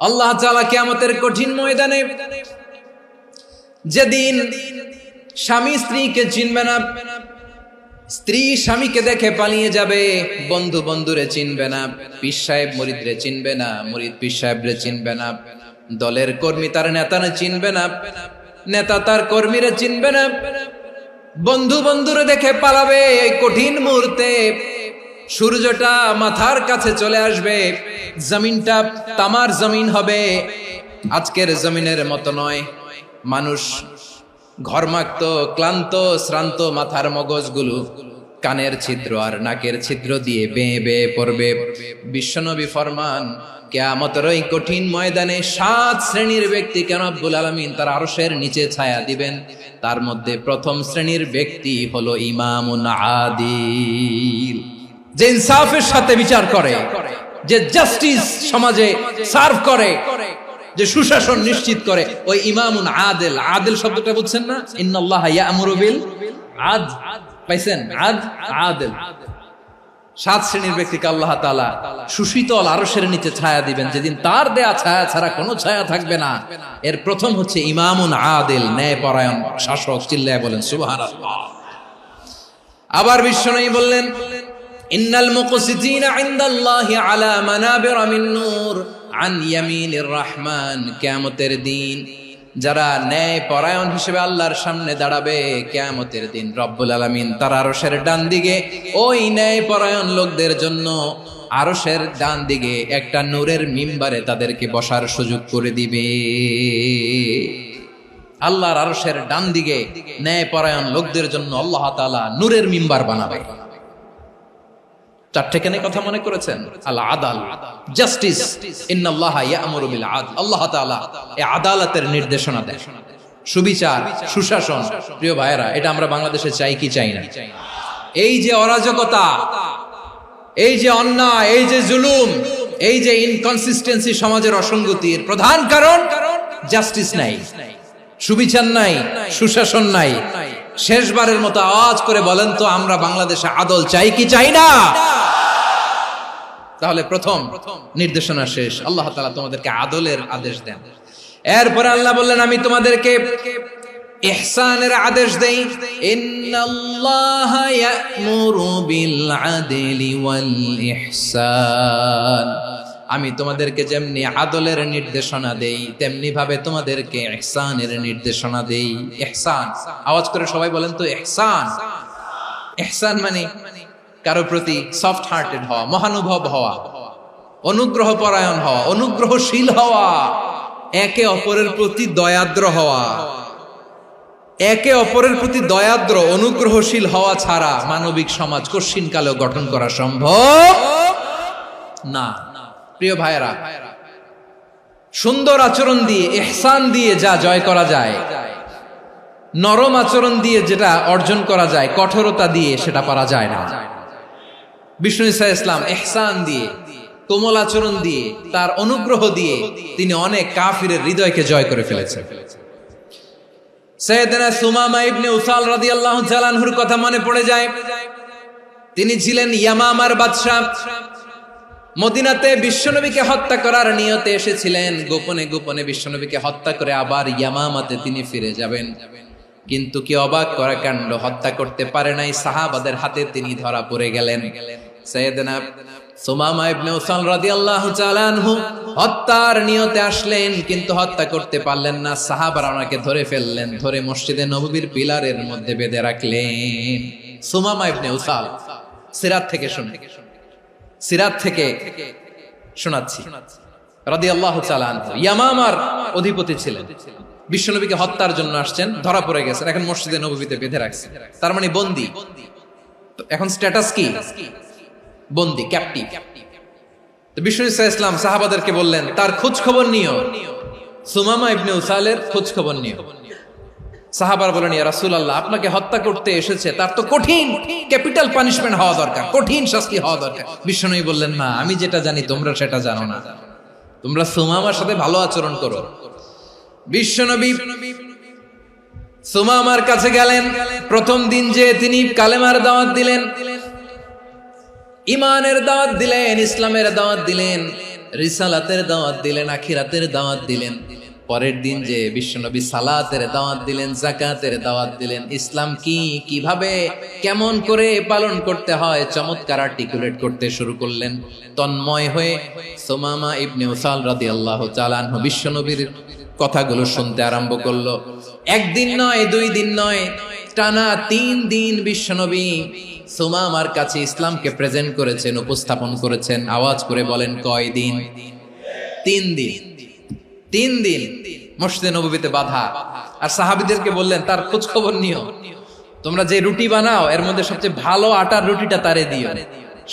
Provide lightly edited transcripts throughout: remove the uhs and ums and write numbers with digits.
আল্লাহ তাআলা কিয়ামতের কঠিন ময়দানে যেদিন স্বামী স্ত্রীকে চিনবে না, স্ত্রী স্বামীকে দেখে পালিয়ে যাবে, বন্ধু বন্ধুরে চিনবে না, পীর সাহেব মুরিদরে চিনবে না, মুরিদ পীর সাহেবরে চিনবে না, দলের কর্মী তার নেতারে চিনবে না, নেতা তার কর্মীরে চিনবে না, বন্ধু বন্ধুরে দেখে পালাবে। এই কঠিন মুহূর্তে সূর্যটা মাথার কাছে চলে আসবে, জমিনটা তামার জমিন হবে, আজকের জমিনের মতো নয়। মানুষ ঘর্মাক্ত, ক্লান্ত, শ্রান্ত মাথার মগজগুলো কানের ছিদ্র আর নাকের ছিদ্র দিয়ে বেয়ে বেয়ে পড়বে। বিশ্বনবী ফরমান, কিয়ামতের ওই কঠিন ময়দানে 7 শ্রেণীর ব্যক্তিকে রব্বুল আলামিন তার আরশের নিচে ছায়া দিবেন। তার মধ্যে প্রথম শ্রেণীর ব্যক্তি হলো ইমামুন আদিল, যে ইনসাফের সাথে বিচার করে, যে জাস্টিস সমাজে সার্ভ করে, যে সুশাসন নিশ্চিত করে, ওই ইমামুন আদিল। আদিল শব্দটা বুঝছেন না? ইন্নাল্লাহা ইয়া'মুরু বিল আদল, পাইছেন? আদিল। 7 শ্রেণীর ব্যক্তিকে আল্লাহ তাআলা সুশীতল আরশের নিচে ছায়া দিবেন, যেদিন তার দেয়া ছায়া ছাড়া কোনো ছায়া থাকবে না। এর প্রথম হচ্ছে ইমামুন আদিল, ন্যায়পরায়ণ শাসক। চিল্লায় বলেন সুবহানাল্লাহ। আবার বিশ্বনবী বললেন, ইন্নাল মুকসিতিনা ইনদাল্লাহি আলা মানাবিরা মিন নূর আন ইয়ামিনির রহমান। কিয়ামতের দিন যারা ন্যায় পরায়ণ হিসেবে আল্লাহর সামনে দাঁড়াবে, কিয়ামতের দিন রব্বুল আলামিন তার আরশের ডান দিকে ওই ন্যায় পরায়ণ লোকদের জন্য আরশের ডান দিকে একটা নূরের মিম্বারে তাদেরকে বসার সুযোগ করে দিবে। আল্লাহর আরশের ডান দিকে ন্যায় পরায়ণ লোকদের জন্য আল্লাহ তাআলা নূরের মিম্বার বানাবে। 4টে কেন কথা মনে করেছেন? আল আদাল, জাস্টিস। ইন্নাল্লাহা ইয়া'মুরু বিল আদল। আল্লাহ তাআলা এই আদালতের নির্দেশনা দেন, সুবিচার, সুশাসন। প্রিয় ভাইয়েরা, এটা আমরা বাংলাদেশে চাই কি চাই না? এই যে অরাজকতা, এই যে অন্যায়, এই যে জুলুম, এই যে ইনকনসিস্টেন্সি সমাজের অসঙ্গতির প্রধান কারণ জাস্টিস নাই, সুবিচার নাই, সুশাসন নাই। শেষবারের মতো আওয়াজ করে বলেন তো, আমরা বাংলাদেশে আদল চাই কি চাই না? তাহলে প্রথম নির্দেশনা শেষ। আল্লাহ তাআলা তোমাদেরকে আদলের আদেশ দেন। এরপরে আল্লাহ বললেন, আমি তোমাদেরকে ইহসানের আদেশ দেই। ইন্নাল্লাহা ইয়া'মুরু বিল আদলি ওয়াল ইহসান। আমি তোমাদেরকে যেমনি আদলের নির্দেশনা দেই, তেমনি ভাবে তোমাদেরকে ইহসানের নির্দেশনা দেই। ইহসান, আওয়াজ করে সবাই বলেন তো ইহসান। ইহসান মানে কারো প্রতি সফট হার্টেড হওয়া, মহানুভব হওয়া, অনুগ্রহ পরায়ণ হওয়া, অনুগ্রহশীল হওয়া, একে অপরের প্রতি দয়াদ্র হওয়া। একে অপরের প্রতি দয়াদ্র, অনুগ্রহশীল হওয়া ছাড়া মানবিক সমাজ কশিনকালেও গঠন করা সম্ভব না। প্রিয় ভাইয়েরা, সুন্দর আচরণ দিয়ে, ইহসান দিয়ে যা জয় করা যায়, নরম আচরণ দিয়ে যেটা অর্জন করা যায়, কঠোরতা দিয়ে সেটা পারা যায় না। বিষ্ণু ঈসা ইসলাম ইহসান দিয়ে, কোমল আচরণ দিয়ে, তার অনুগ্রহ দিয়ে তিনি অনেক কাফিরের হৃদয়কে জয় করে ফেলেছেন। সাইয়েদনা সুমামা ইবনে উসাল রাদিয়াল্লাহু তাআলা আনহুর কথা মনে পড়ে যায়। তিনি ছিলেন ইয়ামামার বাদশা। মদিনাতে বিশ্বনবীকে হত্যা করার নিয়তে এসেছিলেন। গোপনে গোপনে বিশ্বনবীকে হত্যা করে আবার ইয়ামামাতে তিনি ফিরে যাবেন। কিন্তু কি অবাক করা কাণ্ড, হত্যা করতে পারে নাই, সাহাবাদের হাতে তিনি ধরা পড়ে গেলেন। সাইয়েদনা সুমামা ইবনে উসাল রাদিয়াল্লাহু তাআলা আনহু হত্যার নিয়তে আসলেন, কিন্তু হত্যা করতে পারলেন না। সাহাবারা ওনাকে ধরে ফেললেন, ধরে মসজিদে নববীর পিলারের মধ্যে বেঁধে রাখলেন। সুমামা ইবনে উসাল, সিরাত থেকে শুনে, সিরাত থেকে শোনাচ্ছি, রাদিয়াল্লাহু তাআলা আনহু ইয়ামামার অধিপতি ছিলেন। বিশ্বনবীকে হত্যার জন্য আসছেন, ধরা পড়ে গেছেন, এখন মসজিদে নববীতে বেঁধে রাখছে, তার মানে বন্দী। এখন স্ট্যাটাস কি? বন্দী, ক্যাপটিভ। তো বিষ্ণু ঈসা ইসলাম সাহাবাদেরকে বললেন, তার খোঁজ খবর নিও, সুমামা ইবনে উসালের খোঁজ খবর নিও। সাহাবার বলেন, ইয়া রাসূলুল্লাহ, আপনাকে হত্যা করতে এসেছে, তার তো কঠিন ক্যাপিটাল পানিশমেন্ট হওয়া দরকার, কঠিন শাস্তি হওয়া দরকার। বিশ্বনবী বললেন, না, আমি যেটা জানি তোমরা সেটা জানো না, তোমরা সুমামার সাথে ভালো আচরণ করো। বিশ্বনবী সুমামার কাছে গেলেন। প্রথম দিন যে তিনি কালেমার দাওয়াত দিলেন, ইমানের দাওয়াত দিলেন, ইসলামের দাওয়াত দিলেন, রিসালাতের দাওয়াত দিলেন, আখিরাতের দাওয়াত দিলেন। পরের দিন যে বিশ্বনবী সালাতের দাওয়াত দিলেন, যাকাতের দাওয়াত দিলেন, ইসলাম কি, কিভাবে, কেমন করে পালন করতে হয় চমৎকার আর্টিকুলেট করতে শুরু করলেন। তন্ময় হয়ে সুমামা ইবনে উসাল রাদিয়াল্লাহু তাআলা আনহু বিশ্বনবীর কথাগুলো শুনতে আরম্ভ করলো। একদিন নয়, 2 দিন নয়, টানা 3 দিন বিশ্বনবী সুমামার কাছে ইসলামকে প্রেজেন্ট করেছেন, উপস্থাপন করেছেন। আওয়াজ করে বলেন, কয় দিন? 3 দিন। 3 দিন মসজিদে নববীতে বাধা। আর সাহাবীদেরকে বললেন, তার খোঁজ খবর নিও, তোমরা যে রুটি বানাও এর মধ্যে সবচেয়ে ভালো আটার রুটিটা তারে দিও,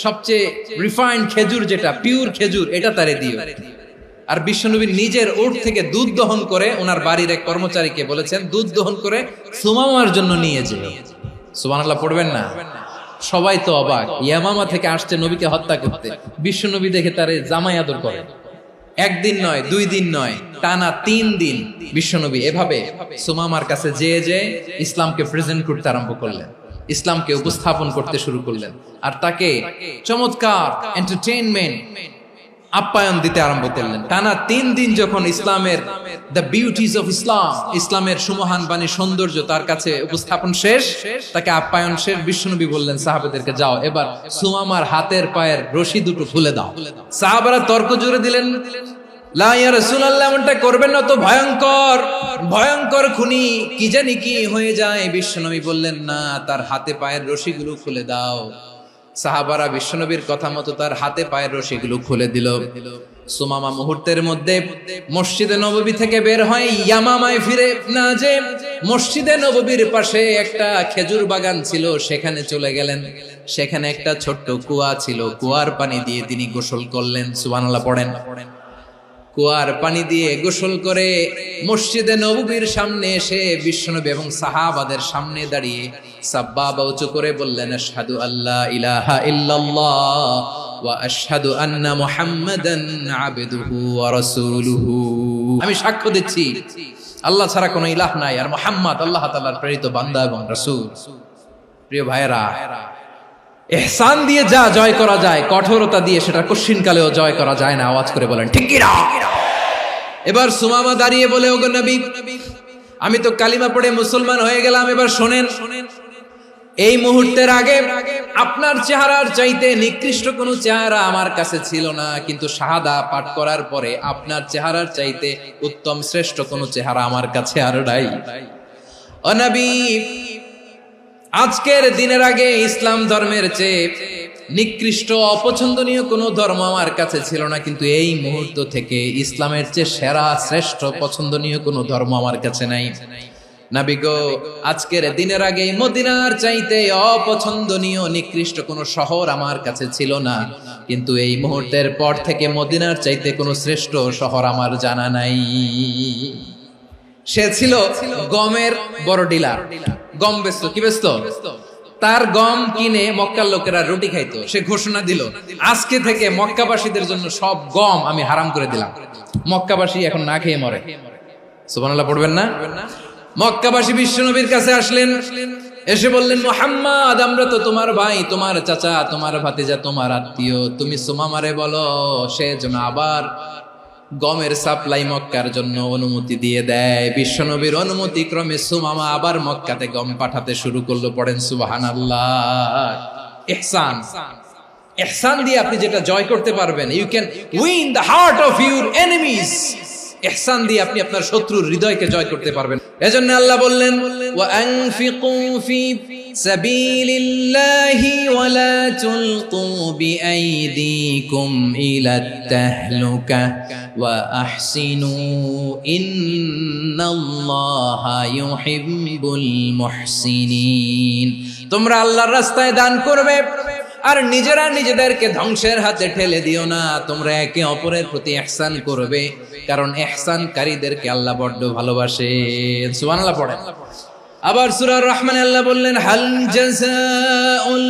সবচেয়ে রিফাইন্ড খেজুর, যেটা পিওর খেজুর, এটা তারে দিও। আর বিশ্বনবী নিজের উট থেকে দুধ দহন করে ওনার বাড়ির এক কর্মচারীকে বলেছেন, দুধ দহন করে সুমামার জন্য নিয়ে যেও। সুবহানাল্লাহ পড়বেন না? সবাই তো অবাক, ইয়ামামা থেকে আসছে নবীকে হত্যা করতে, বিশ্বনবী দেখে তারে জামাই আদর করে। একদিন নয়, 2 দিন নয়, টানা 3 দিন বিশ্বনবী এভাবে সুমামার কাছে যেয়ে ইসলামকে প্রেজেন্ট করতে আরম্ভ করলেন, ইসলামকে উপস্থাপন করতে শুরু করলেন। আর তাকে চমৎকার এন্টারটেইনমেন্ট, আপ্যায়ন দিতে আরম্ভ করলেন। টানা 3 দিন যখন ইসলামের দ্য বিউটিজ অফ ইসলাম, ইসলামের সুমহান বাণী, সৌন্দর্য তার কাছে উপস্থাপন শেষ, তাকে আপ্যায়ন শেষ, বিশ্বনবী বললেন সাহাবাদেরকে, যাও এবার সুমামার হাতের পায়ের রশি দুটো খুলে দাও। সাহাবারা তর্ক জুড়ে দিলেন, লা ইয়া রাসূলুল্লাহ, এমনটা করবেন না, তো ভয়ঙ্কর ভয়ঙ্কর খুনি, কি জানি কি হয়ে যায়। বিশ্বনবী বললেন, না, তার হাতে পায়ের রশিগুলো খুলে দাও। সাহাবারা বিশ্বনবীর কথা মতো তার হাতে পায়ের রশিগুলো খুলে দিল। সুমামা মুহূর্তের মধ্যে মসজিদে নববী থেকে বের হয়, ইয়ামামায় ফিরে না যে মসজিদে নববীর পাশে একটা খেজুর বাগান ছিল, সেখানে চলে গেলেন। সেখানে একটা ছোট্ট কুয়া ছিল, কুয়ার পানি দিয়ে তিনি গোসল করলেন। সুবহানাল্লাহ পড়েন। কুয়ার পানি দিয়ে গোসল করে মসজিদে নববীর সামনে এসে বিশ্বনবী এবং সাহাবাদের সামনে দাঁড়িয়ে সাব্বাবা উঁচু করে বললেন, আশহাদু আল্লা ইলাহা ইল্লাল্লাহ ওয়া আশহাদু আন্না মুহাম্মাদান আবদুহু ওয়া রাসূলুহু। আমি সাক্ষ্য দিচ্ছি আল্লাহ ছাড়া কোনো ইলাহ নাই, আর মুহাম্মদ আল্লাহ তাআলার প্রেরিত বান্দা এবং রাসূল। প্রিয় ভাইয়েরা, ইহসান দিয়ে যা জয় করা যায়, কঠোরতা দিয়ে সেটা কঠিনকালেও জয় করা যায় না। আওয়াজ করে বলেন, ঠিক কি না? এবার সুমামা দাঁড়িয়ে বলে, ওগো নবী, আমি তো কালিমা পড়ে মুসলমান হয়ে গেলাম, এবার শোনেন, এই মুহূর্তের আগে আপনার চেহারার চাইতে নিকৃষ্ট কোনো চেহারা আমার কাছে ছিল না, কিন্তু শাহাদা পাঠ করার পরে আপনার চেহারার চাইতে উত্তম শ্রেষ্ঠ কোনো চেহারা আমার কাছে আর নাই। ও নবী, আজকের দিনের আগে ইসলাম ধর্মের চেয়ে নিকৃষ্ট অপছন্দনীয় কোনো ধর্ম আমার কাছে ছিল না, কিন্তু এই মুহূর্ত থেকে ইসলামের চেয়ে সেরা শ্রেষ্ঠ পছন্দনীয় কোনো ধর্ম আমার কাছে নাই। নবী গো, আজকের দিনের আগে মদিনার চাইতে অপছন্দনীয় নিকৃষ্ট কোনো শহর আমার কাছে ছিল না, কিন্তু এই মুহূর্তের পর থেকে মদিনার চাইতে কোনো শ্রেষ্ঠ শহর আমার জানা নাই। সে ছিল গমের বড় ডিলার, গম বেচতো। কি বেচতো? তার গম কিনে মক্কার লোকেরা রুটি খাইতো। সে ঘোষণা দিল, আজকে থেকে মক্কাবাসীদের জন্য সব গম আমি হারাম করে দিলাম, মক্কাবাসী এখন না খেয়ে মরে। সুবহানাল্লাহ পড়বেন না? মক্কাবাসী বিশ্বনবীর কাছে আসলেন, এসে বললেন, মুহাম্মদ, আমরা তো তোমার ভাই, তোমার চাচা, তোমার ভাতিজা, তোমার আত্মীয়, তুমি সুমামারে বলো সে যেন আবার গমের সাপ্লাই মক্কার জন্য অনুমতি দিয়ে দেয়। বিশ্বনবীর অনুমতি ক্রমে সুমামা আবার মক্কাতে গম পাঠাতে শুরু করলো। পড়েন সুবহানাল্লাহ। ইহসান, ইহসান দিয়ে আপনি যেটা জয় করতে পারবেন, you can win the heart of your enemies. ইহসান দিয়ে আপনি আপনার শত্রুর হৃদয়কে জয় করতে পারবেন। এজন্য আল্লাহ বললেন, ওয়া আনফিকু ফি সাবিলিল্লাহি ওয়া লা তুলকু বিআইদিকুম ইলাত তাহলুকা ওয়া আহসিনু ইন্নাল্লাহা ইউহিব্বুল মুহসিনিন। তোমরা আল্লাহর রাস্তায় দান করবে আর নিজেরা নিজেদেরকে ধ্বংসের হাতে ঠেলে দিও না। তোমরা একে অপরের প্রতি ইহসান করবে, কারণ ইহসানকারীদেরকে আল্লাহ বড় ভালোবাসেন। সুবহানাল্লাহ পড়েন। আবার সূরা রহমানে আল্লাহ বললেন, হাল জাযাউল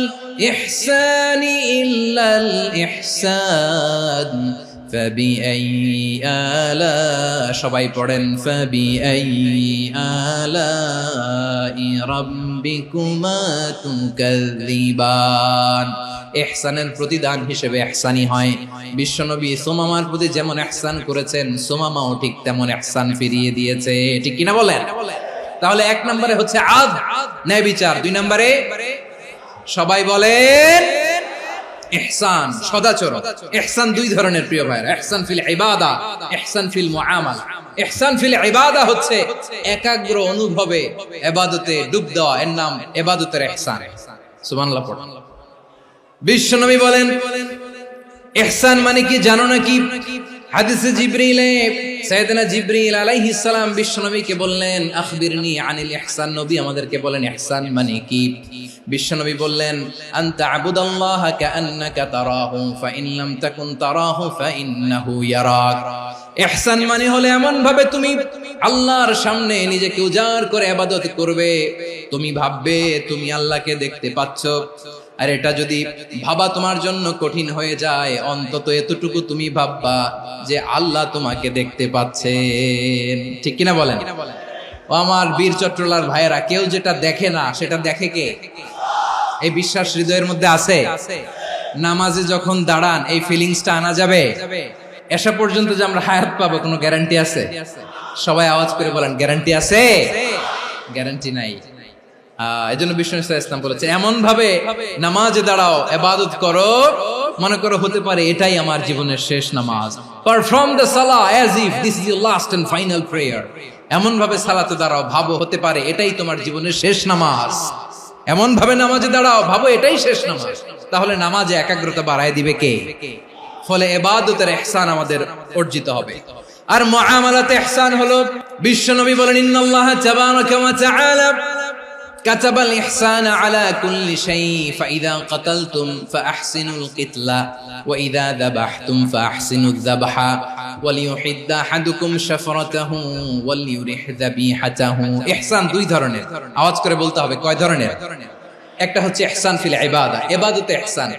ইহসানি ইল্লাল ইহসান ফাবিআইয়ি আলা, সবাই পড়েন ফাবিআইয়ি আলাই রাব্বিকুমা তুকাযযিবান। ইহসানের প্রতিদান হিসেবে ইহসানি হয়। বিশ্বনবী সুমামার প্রতি যেমন ইহসান করেছেন, সুমামাও ঠিক তেমন ইহসান ফিরিয়ে দিয়েছে। ঠিক কিনা বলেন? তাহলে এক নম্বরে হচ্ছে আদ, ন্যায় বিচার। দুই নম্বরে সবাই বলেন ইহসান, সদাচরণ। ইহসান দুই ধরনের প্রিয় ভাইরা, ইহসান ফিল ইবাদা, ইহসান ফিল মুআমালা। ইহসান ফিল ইবাদা হচ্ছে একাগ্র অনুভবে ইবাদতে ডুব দেওয়া, এর নাম ইবাদতের ইহসান। সুবহানাল্লাহ পড়ুন। বিশ্বনবী বলেন ইহসান মানে কি জানো নাকি? হাদিসে জিবরিলে সাইয়েদনা জিবরিল আলাইহিস সালাম বিশ্বনবীকে বললেন আখবিরনি আনিল ইহসান। নবী আমাদেরকে বলেন ইহসান মানে কি? বিশ্বনবী বললেন আনতা আবুদাল্লাহা কাআন্নাকা তারাহু ফাইন লাম তাকুন তারাহু ফাইন্নাহু ইয়ারাক। ইহসান মানে হলো এমন ভাবে তুমি আল্লাহর সামনে নিজেকে উজাড় করে ইবাদত করবে, তুমি ভাববে তুমি আল্লাহকে দেখতে পাচ্ছ। আর এটা যদি ভাবা তোমার জন্য কঠিন হয়ে যায়, অন্তত এতটুকু তুমি ভাববা যে আল্লাহ তোমাকে দেখতে পাচ্ছেন। ঠিক কিনা বলেন? ও আমার বীর চট্টলার ভাইয়েরা, কেউ যেটা দেখে না সেটা দেখে কে? এই বিশ্বাস হৃদয়ের মধ্যে আছে? নামাজে যখন দাঁড়ান এই ফিলিংসটা আনা যাবে? এসা পর্যন্ত যে আমরা হায়াত পাবো কোনো গ্যারান্টি আছে? সবাই আওয়াজ করে বলেন গ্যারান্টি আছে? গ্যারান্টি নাই। এজন্য বিষ্ণু ইসলাম বলেছে এমন ভাবে নামাজে দাঁড়াও, ইবাদত করো, মনে করো হতে পারে এটাই আমার জীবনের শেষ নামাজ। পারফর্ম দ্য সালাহ as if this is your last and final prayer. এমন ভাবে সালাতে দাঁড়াও, ভাবো হতে পারে এটাই তোমার জীবনের শেষ নামাজ। এমন ভাবে নামাজে দাঁড়াও, ভাবো এটাই শেষ নামাজ। তাহলে নামাজে একাগ্রতা বাড়ায় দিবে কে? ফলে ইবাদতের ইহসান আমাদের অর্জিত হবে। আর মুআমালাতে ইহসান হলো, বিশ্বনবী বলেন ইন্নাল্লাহা তাবারাকা ওয়া তাআলা কাতাবাল ইহসানা আলা কুল্লি শাই ফাইযা কাতালতুম ফাআহসিনুল কিতলা ওয়া ইযা যাবাহতুম ফাআহসিনুয যাবহা ওয়ালিয়ুহিদ্দা আহাদুকুম শাফরাতাহু ওয়ালিয়ুরিহ যাবিহাতাহু। ইহসান দুই ধরনের, আওয়াজ করে বলতে হবে কয় ধরনের? একটা হচ্ছে ইহসান ফিল ইবাদা, ইবাদতে ইহসান।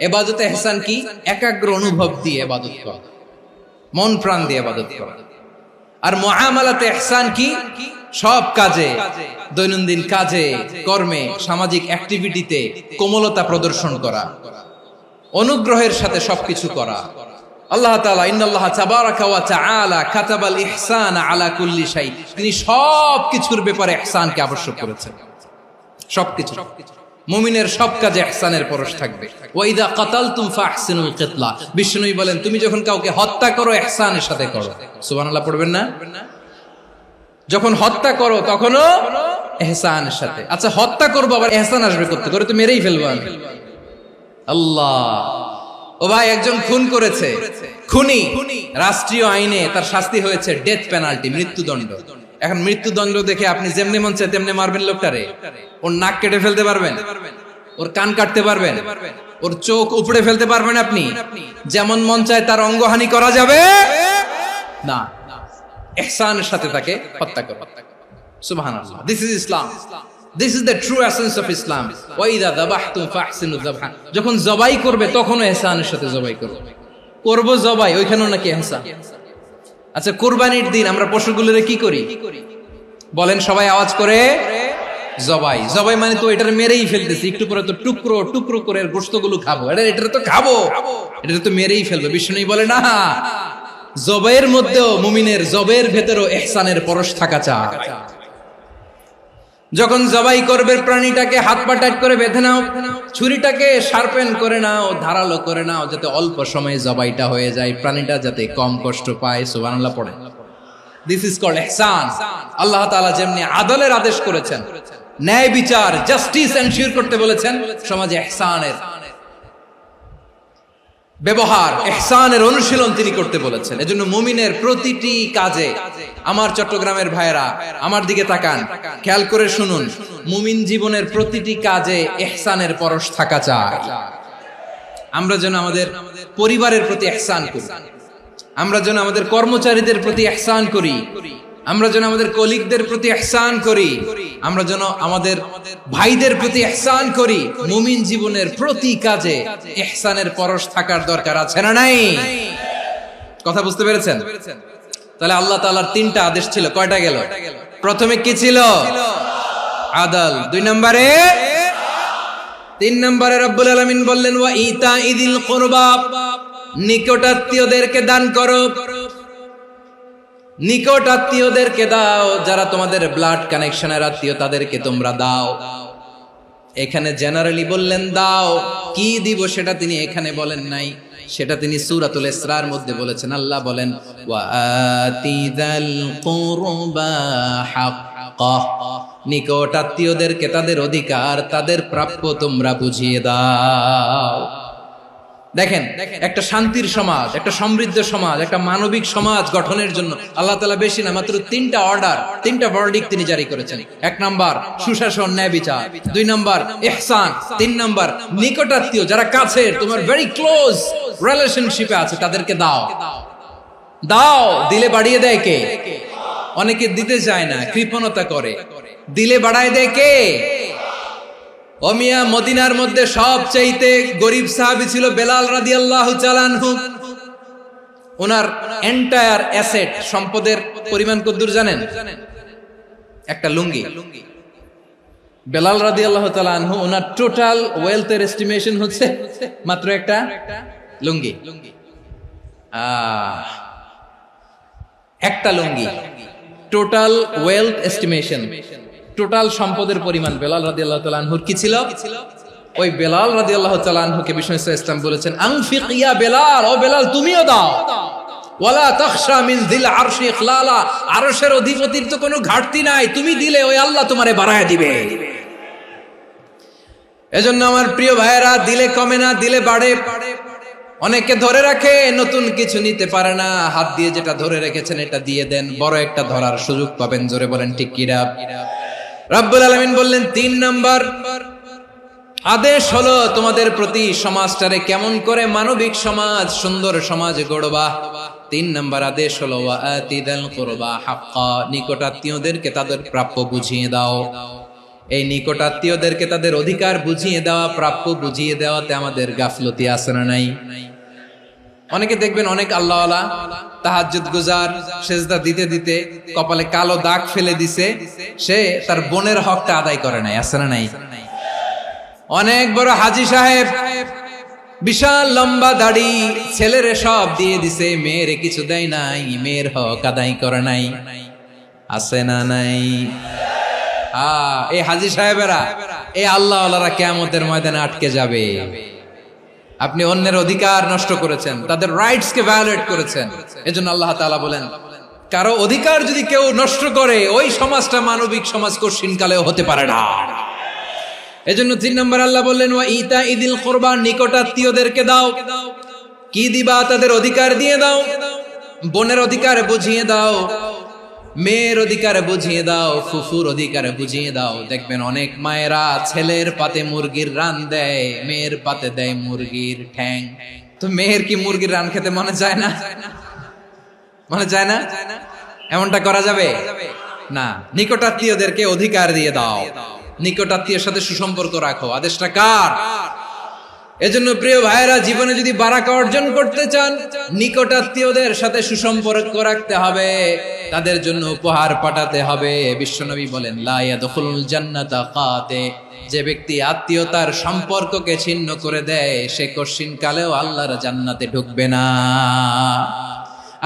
ইবাদতে ইহসান কি? একাগ্র অনুভব দিয়ে ইবাদত করা, মন প্রাণ দিয়ে ইবাদত করা। আর মুআমালাতে ইহসান কি? সব কাজে, দৈনন্দিন কাজে, কর্মে, সামাজিক অ্যাক্টিভিটিতে কোমলতা প্রদর্শন করা, অনুগ্রহের সাথে সবকিছু করা। আল্লাহ তাআলা ইন্নাল্লাহা তাবারাকা ওয়া তাআলা কাতাবাল ইহসানা আলা কুল্লি শাই, তিনি সবকিছুর ব্যাপারে ইহসানকে আবশ্যক করেছেন। সবকিছু, মুমিনের সব কাজে ইহসানের পরশ থাকবে। ওয়া ইযা কাতালতুম ফাহসিনুল কিতলা, বিষ্ণুই বলেন তুমি যখন কাউকে হত্যা করো ইহসানের সাথে করো। সুবহানাল্লাহ পড়বেন না? যখন হত্যা করো তখনও ইহসানের সাথে। আচ্ছা হত্যা করবো আবার ইহসান আসবে করতে করে তো মেরেই ফেলবো আমি। আল্লাহ, ও ভাই একজন খুন করেছে, খুনি, রাষ্ট্রীয় আইনে তার শাস্তি হয়েছে ডেথ পেনাল্টি, মৃত্যুদণ্ড। এখন মৃত্যুদণ্ড দেখে আপনি যেমনি মন চায় তেমনি মারবেন লোকটারে? ওর নাক কেটে ফেলতে পারবেন? ওর কান কাটতে পারবেন? ওর চোখ উপড়ে ফেলতে পারবেন আপনি? যেমন মন চায় তার অঙ্গহানি করা যাবে না। ইহসানের সাথে তাকে হত্যা করো। সুবহানাল্লাহ, this is Islam, this is the true essence of Islam. ওয়া ইযা যাবাহতুম ফাহসিনুয যাবহা, যখন জবাই করবে তখনও ইহসানের সাথে জবাই করবে। করব জবাই, ওইখানেও নাকি ইহসান। আচ্ছা কুরবানির দিন আমরা পশুগুলোরে কি করি বলেন সবাই আওয়াজ করে? জবাই। জবাই মানে তো এটারে মেরেই ফেলতেছি, একটু পরে তো টুকরো টুকরো করে গোশতগুলো খাবো, এটা তো খাবো, এটা তো মেরেই ফেলবো। বিষ্ণু বলে না, জবাইয়ের মধ্যেও মুমিনের জবাইয়ের ভেতরেও ইহসানের পরশ থাকা চাই। যখন জবাই করবে প্রাণীটাকে হাত পা টাইট করে বেঁধে নাও, ছুরিটাকে শার্পেন করে নাও, ধারালো করে নাও, যাতে অল্প সময়ে জবাইটা হয়ে যায়, প্রাণীটা যাতে কম কষ্ট পায়। সুবহানাল্লাহ পড়ে। দিস ইজ কল্ড ইহসান। আল্লাহ তাআলা যেমনি আদলের আদেশ করেছেন, ন্যায় বিচার, জাস্টিস এনশিওর করতে বলেছেন, সমাজে ইহসানের ব্যবহার, ইহসানের অনুশীলন তিনি করতে বলেছেন। এজন্য মুমিনের প্রতিটি কাজে, আমার চট্টগ্রামের ভাইয়েরা আমার দিকে তাকান, খেয়াল করে শুনুন, মুমিন জীবনের প্রতিটি কাজে ইহসানের পরশ থাকা চাই। আমরা যেন আমাদের পরিবারের প্রতি ইহসান করি, আমরা যেন আমাদের কর্মচারীদের প্রতি ইহসান করি, আমরা যেন আমাদের কলিগদের প্রতি ইহসান করি, আমরা যেন আমাদের ভাইদের প্রতি ইহসান করি। মুমিন জীবনের প্রতি কাজে ইহসানের পরশ থাকার দরকার আছে না নাই? কথা বুঝতে পেরেছেন? তাহলে আল্লাহ তাআলার তিনটা আদেশ ছিল, কয়টা গেল? প্রথমে কি ছিল? আদল। 2 নম্বরে, 3 নম্বরে রব্বুল আলামিন বললেন ওয়া ইতাইদিল কুরবা, নিকটাত্মীয়দেরকে দান করো। নিকট আত্মীয়দেরকে দাও, যারা তোমাদের ব্লাড কানেকশনের আত্মীয় তাদেরকে তোমরা দাও। এখানে জেনারেলি বললেন দাও, কি দিব সেটা তিনি এখানে বলেন নাই, সেটা তিনি সূরাতুল ইসরার মধ্যে বলেছেন। আল্লাহ বলেন ওয়া আতিযাল কুরবা হাক্কাহ, নিকট আত্মীয়দেরকে তাদের অধিকার, তাদের প্রাপ্য তোমরা বুঝিয়ে দাও। দেখেন, একটা শান্তির সমাজ, একটা সমৃদ্ধ সমাজ, একটা মানবিক সমাজ গঠনের জন্য আল্লাহ তাআলা বেশি না, মাত্র 3টা অর্ডার, 3টা ভার্ডিক্ট তিনি জারি করেছেন। 1 নাম্বার সুশাসন, ন্যায় বিচার। 2 নাম্বার ইহসান। 3 নাম্বার নিকটাত্মীয়, যারা কাছের, তোমার ভেরি ক্লোজ রিলেশনশিপে আছে, তাদেরকে দাও। দাও, দিলে বাড়িয়ে দেয় কে? অনেকে দিতে চায় না, কৃপণতা করে। দিলে বাড়ায় দেয় কে? ও মিয়া, মদিনার মধ্যে সবচাইতে গরিব সাহাবী ছিল বেলাল রাদিয়াল্লাহু তাআলা আনহু। ওনার এন্টায়ার অ্যাসেট, সম্পদের পরিমাণ কতদূর জানেন? একটা লুঙ্গি। বেলাল রাদিয়াল্লাহু তাআলা আনহু, ওনার টোটাল ওয়েলথের এস্টিমেশন হচ্ছে মাত্র একটা লুঙ্গি। একটা লুঙ্গি, টোটাল ওয়েলথ এস্টিমেশন, টোটাল সম্পদের পরিমাণ বেলাল রাদিয়াল্লাহু তাআলা আনহুর কি ছিল? ওই বেলাল রাদিয়াল্লাহু তাআলা আনহুকে বিষ্ণু ইসলাম বলেছেন আনফিক ইয়া বেলাল, ও বেলাল তুমিও দাও। ওয়ালা তাখশা মিন যিল আরশি ইখলালা, আরশের অধিপতির তো কোনো ঘাটতি নাই, তুমি দিলে ওই আল্লাহ তোমারে বাড়ায় দিবে। এজন্য আমার প্রিয় ভাইয়েরা, দিলে কমে না, দিলে বাড়ে। অনেকে ধরে রাখে, নতুন কিছু নিতে পারে না, হাত দিয়ে যেটা ধরে রেখেছেন এটা দিয়ে দেন, বড় একটা ধরার সুযোগ পাবেন। জোরে বলেন ঠিক কিনা? রব্বুল আলামিন বললেন 3 নাম্বার আদেশ হলো তোমাদের প্রতি সমাজটারে কেমন করে মানবিক সমাজ, সুন্দর সমাজ গড়বা। 3 নাম্বার আদেশ হলো ওয়া আতিদাল কুরবা হাক্কা, নিকটাত্মীয়দেরকে তাদের প্রাপ্য বুঝিয়ে দাও। এই নিকটাত্মীয়দেরকে তাদের অধিকার বুঝিয়ে দেওয়া, প্রাপ্য বুঝিয়ে দেওয়াতে আমাদের গাফলতি আছে না নাই? অনেকে দেখবেন অনেক আল্লাহওয়ালা, তাহাজ্জুদ গুজার, সেজদা দিতে দিতে কপালে কালো দাগ ফেলে দিছে, সে তার বোনের হকটা আদায় করে নাই, আছে না নাই? অনেক বড় হাজী সাহেব, বিশাল লম্বা দাড়ি, ছেলেরে সব দিয়ে দিছে, মেয়েরে কিছু দেয় নাই, মেয়ের হক আদায় করে নাই, আছে না নাই? এই হাজী সাহেবেরা, এই আল্লাহওয়ালারা কিয়ামতের ময়দানে আটকে যাবে। আপনি অন্যের অধিকার নষ্ট করেছেন, তাদের রাইটস কে ভায়োলেট করেছেন। এজন্য আল্লাহ তাআলা বলেন, কারো অধিকার যদি কেউ নষ্ট করে, ওই সমাজটা মানবিক সমাজ কঠিনকালেও হতে পারে না। এজন্য 3 নম্বর আল্লাহ বললেন ওয়া ইতাইদিল কুরবা, নিকটাত্মীয়দেরকে দাও। কি দিবা? তাদের অধিকার দিয়ে দাও। বোনের অধিকার বুঝিয়ে দাও, মেয়ের অধিকার বুঝিয়ে দাও, ফুফুর অধিকার বুঝিয়ে দাও। দেখবেন অনেক মায়েরা ছেলের পাতে মুরগির রান দেয়, মেয়ের পাতে দেয় মুরগির ঠ্যাং। তো মেয়ের কি মুরগির রান খেতে মনে যায় না? মনে যায় না? এমনটা করা যাবে না। নিকটাত্মীয়দেরকে অধিকার দিয়ে দাও, নিকটাত্মীয়ের সাথে সুসম্পর্ক রাখো। আদেশটা কার? এজন্য প্রিয় ভাইয়েরা, জীবনে যদি বারাকা অর্জন করতে চান, নিকটাত্মীয়দের সাথে সুসম্পর্ক রাখতে হবে, তাদের জন্য উপহার পাঠাতে হবে। বিশ্বনবী বলেন লা ইয়াদখুলুল জান্নাতা কাতে, যে ব্যক্তি আত্মীয়তার সম্পর্ককে ছিন্ন করে দেয়, সে কঠিন কালেও আল্লাহর জান্নাতে ঢুকবে না।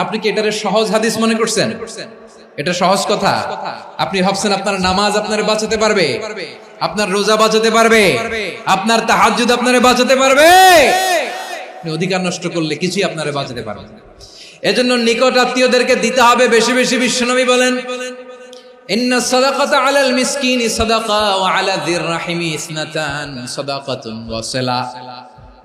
আপনি কি এটারে সহজ হাদিস মনে করছেন? এটা সহজ কথা? আপনি ভাবছেন আপনার নামাজ আপনারে বাঁচাতে পারবে? আপনার রোজা বাঁচাতে পারবে? আপনার তাহাজ্জুদ আপনারে বাঁচাতে পারবে? অধিকার নষ্ট করলে কিছুই আপনারে বাঁচাতে পারবে না। এজন্য নিকট আত্মীয়দেরকে দিতে হবে বেশি বেশি। বিশ্বনবী বলেন ইন্না সাদাকাতা আলাল মিসকিনি সাদাকা ওয়া আলা যির রাহিমি ইসনাতান সাদাকাতুন ওয়া সিলা।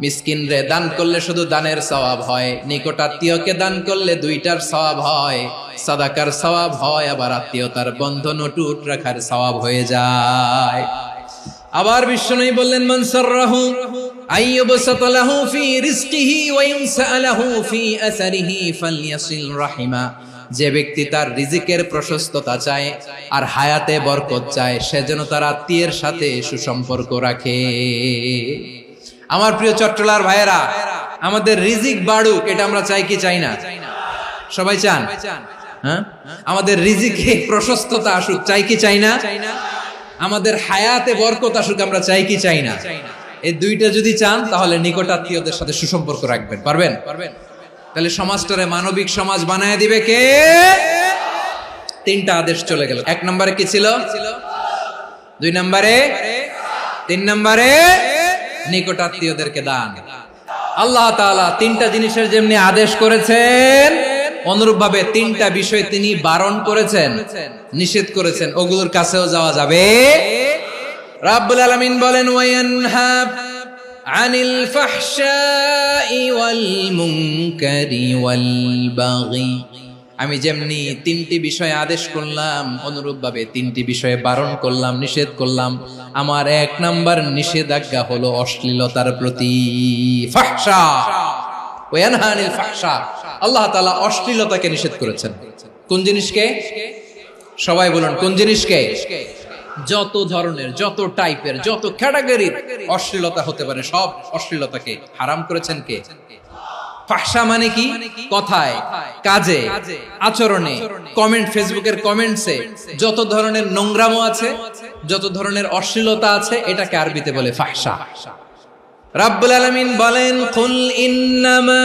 মিসকিন রে দান করলে শুধু দানের সওয়াব হয়, নিকট আত্মীয়কে দান করলে 2টার সওয়াব হয়, সাদাকার সওয়াব হয়, আবার আত্মীয়তার বন্ধন অটুট রাখার সওয়াব হয়ে যায়। আবার বিশ্বনবী বললেন মান সাররাহু আইয়ুবসাতা লাহু ফি রিজকিহি ওয়া ইনসালাহু ফি আসারিহি ফালইয়াসিল রাহিমা। যে ব্যক্তি তার রিজিকের প্রশস্ততা চায় আর হায়াতে বরকত চায়, সে যেন তার আত্মীয়ের সাথে সুসম্পর্ক রাখে। আমার প্রিয় চট্টলার ভাইয়েরা, আমাদের রিজিক বাড়ুক, এটা আমরা চাই কি চাই না? সবাই চান? হ্যাঁ, আমাদের রিজিকে প্রশস্ততা আসুক, চাই কি চাই না? আমাদের হায়াতে বরকত আসুক, আমরা চাই কি চাই না? এই দুইটা যদি চান তাহলে নিকটাত্মীয়দের সাথে সুসম্পর্ক রাখবেন। পারবেন? তাহলে সমাজটারে মানবিক সমাজ বানায় দিবে কে? তিনটা আদেশ চলে গেল। 1 নম্বরে কি ছিল? 2 নম্বরে, 3 নম্বরে নিকটাত্মীয়দেরকে দান। আল্লাহ তাআলা তিনটা জিনিসের যেমনি আদেশ করেছেন, অনুরূপ ভাবে তিনটা বিষয় তিনি বারণ করেছেন, নিষেধ করেছেন, ওগুলোর কাছেও যাওয়া যাবে। রাব্বুল আলামিন বলেন, ওয়ায়ানহা আনিল ফাহশাই ওয়াল মুনকারি ওয়াল বাগি। আমি যেমনি তিনটি বিষয়ে আদেশ করলাম, অনুরূপ ভাবে তিনটি বিষয়ে বারণ করলাম, নিষেধ করলাম। আমার 1 নাম্বার নিষেধাজ্ঞা হলো অশ্লীলতার প্রতি। ফাহশা, ওয়ায়ানহা আনিল ফাহশা, আল্লাহ তাআলা অশ্লীলতাকে নিষেধ করেছেন। কোন জিনিসকে? সবাই বলুন, কোন জিনিসকে? যত ধরনের, যত টাইপের, যত ক্যাটাগরির অশ্লীলতা হতে পারে সব অশ্লীলতাকে হারাম করেছেন কে? ফাহশা মানে কি? কথায়, কাজে, আচরণে, কমেন্ট, ফেসবুকের কমেন্টসে যত ধরনের নোংরামো আছে, যত ধরনের অশ্লীলতা আছে, এটাকে আরবিতে বলে ফাহশা। রাব্বুল আলামিন বলেন, কুল ইন্নামা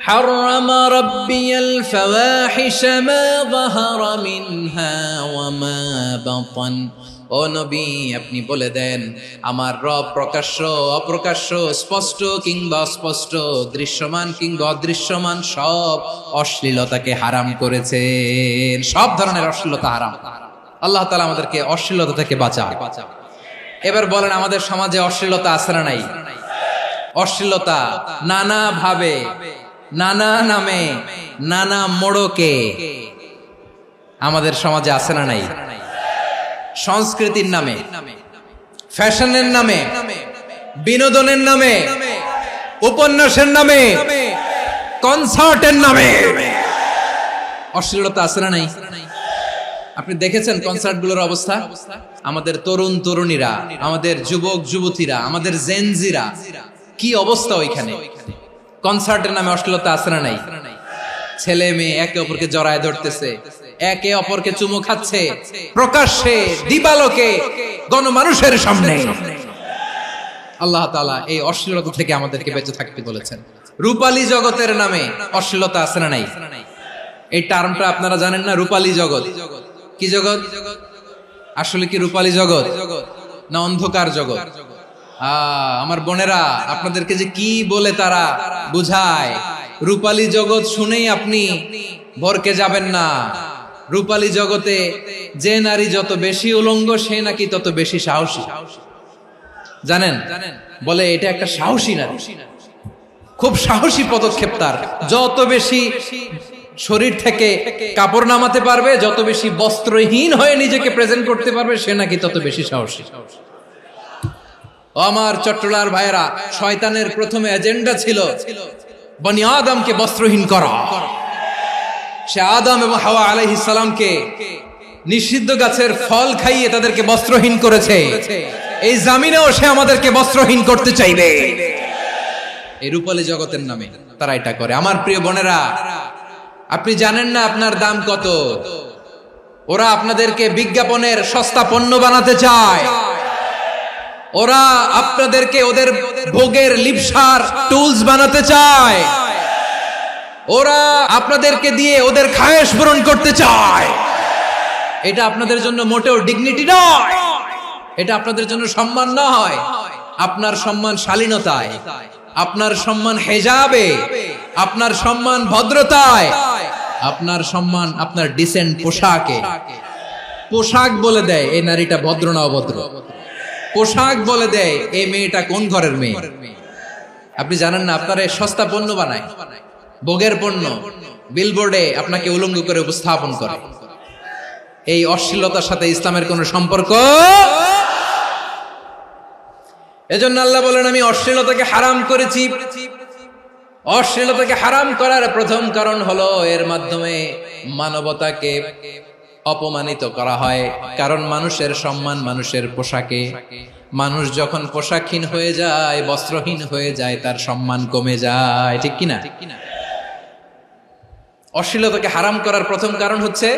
حرم ربي الفواحش ما ظهر منها وما بطن। ও নবী, আপনি বলে দেন, আমার রব প্রকাশ্য, অপ্রকাশ্য, স্পষ্ট কিংবা অস্পষ্ট, দৃশ্যমান কিংবা অদৃশ্যমান সব অশ্লীলতাকে হারাম করেছেন। সব ধরনের অশ্লীলতা হারাম। আল্লাহ তাআলা আমাদেরকে অশ্লীলতা থেকে বাঁচান। এবার বলেন, আমাদের সমাজে অশ্লীলতা আছে না নাই? অশ্লীলতা নানা ভাবে, নানা নামে, নানা মোড়কে আমাদের সমাজে আছে না নাই? সংস্কৃতির নামে, ফ্যাশনের নামে, বিনোদনের নামে, উপন্যাসের নামে, কনসার্টের নামে অশ্লীলতা আছে না নাই? আপনি দেখেছেন কনসার্টগুলোর অবস্থা? আমাদের তরুণ তরুণীরা, আমাদের যুবক যুবতীরা, আমাদের জেনজিরা, কি অবস্থা ওইখানে? কনসার্টের নামে অশ্লীলতা আছে না নাই? ছেলে মেয়ে একে অপরকে জড়ায় ধরতেছে, একে অপরকে চুমু খাচ্ছে, প্রকাশ্যে, দিবালোকে, গণমানুষের সামনে। আল্লাহ তাআলা এই অশ্লীলতা থেকে আমাদেরকে বেঁচে থাকতে বলেছেন। রূপালী জগতের নামে অশ্লীলতা আছে না নাই? এই টার্মটা আপনারা জানেন না? রূপালী জগৎ কি জগৎ? আসলে কি রূপালী জগৎ না অন্ধকার জগৎ? আমার বোনেরা, আপনাদেরকে যে কি বলে তারা বুঝায়, রূপালী জগৎ শুনেই আপনি ভরকে যাবেন না। রূপালী জগতে যে নারী যত বেশি উলঙ্গ, সে নাকি তত বেশি সাহসী। জানেন? বলে এটা একটা সাহসী নারী, খুব সাহসী পদক্ষেপ তার। যত বেশি শরীর থেকে কাপড় নামাতে পারবে, যত বেশি বস্ত্রহীন হয়ে নিজেকে প্রেজেন্ট করতে পারবে, সে নাকি তত বেশি সাহসী। আমার চট্টলার ভাইয়েরা, শয়তানের প্রথমে এজেন্ডা ছিল বনি আদমকে বস্ত্রহীন করা। সে আদম এবং হাওয়া আলাইহিস সালামকে নিষিদ্ধ গাছের ফল খাইয়ে তাদেরকে বস্ত্রহীন করেছে। এই জামিনেও সে আমাদেরকে বস্ত্রহীন করতে চাইবে। এই রূপালী জগতের নামে তারা এটা করে। আমার প্রিয় বোনেরা, আপনি জানেন না আপনার দাম কত? ওরা আপনাদেরকে বিজ্ঞাপনের সস্তা পণ্য বানাতে চায়। ওরা আপনাদেরকে ওদের ভোগের লিপসার টুলস বানাতে চায়। ওরা আপনাদেরকে দিয়ে ওদের খায়েশ পূরণ করতে চায়। এটা আপনাদের জন্য মোটেও ডিগনিটি নয়, এটা আপনাদের জন্য সম্মান নয়। আপনার সম্মান শালীনতায়, আপনার সম্মান হেজাবে, আপনার সম্মান ভদ্রতায়, আপনার সম্মান আপনার ডিসেন্ট পোশাকে। পোশাক বলে দেয় এই নারীটা ভদ্র না অভদ্র। পোশাক বলে দেয় এই মেয়েটা কোন ঘরের মেয়ে। আপনি জানেন না, আপনার সস্তা পণ্য বানায়, ভোগের পণ্য, বিলবোর্ডে আপনাকে উলঙ্গ করে উপস্থাপন করে। এই অশ্লীলতার সাথে ইসলামের কোন সম্পর্ক। এজন্য আল্লাহ বলেন, আমি অশ্লীলতাকে হারাম করেছি। অশ্লীলতাকে হারাম করার প্রথম কারণ হলো এর মাধ্যমে মানবতাকে অপমানিত করা হয়। কারণ মানুষের সম্মান মানুষের পোশাকে। মানুষ যখন পোশাকহীন হয়ে যায়, বস্ত্রহীন হয়ে যায়, তার সম্মান কমে যায়। ঠিক কিনা? অশ্লীলতাকে হারাম করার প্রথম কারণ হচ্ছে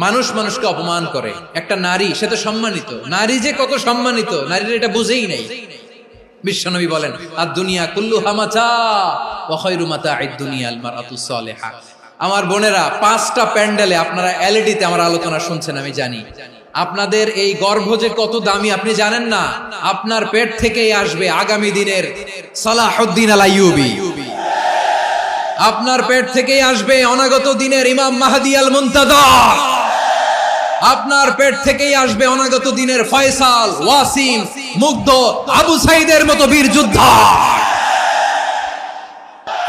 মানুষ মানুষকে অপমান করে। একটা নারী, সে তো সম্মানিত, নারী যে কত সম্মানিত নারীর এটা বুঝেই নাই। বিশ্বনবী বলেন আদ-দুনিয়া কুল্লুহা মাতা ওয়া খায়রু মাতা'আদ দুনিয়া আল মারআতুস সালিহা। আমার বোনেরা, 5টা প্যান্ডেলে আপনারা এলইডিতে আমার আলোচনা শুনছেন, আমি জানি। আপনাদের এই গর্ভ যে কত দামি আপনি জানেন না। আপনার পেট থেকেই আসবে আগামী দিনের সালাহুদ্দিন আল আইয়ুবী, আপনার পেট থেকেই আসবে অনাগত দিনের ইমাম মাহদী আল মুনতাযর, আপনার পেট থেকেই আসবে অনাগত দিনের ফয়সাল, ওয়াসিম, মুগ্ধ, আবু সাইদের মতো বীর যোদ্ধা।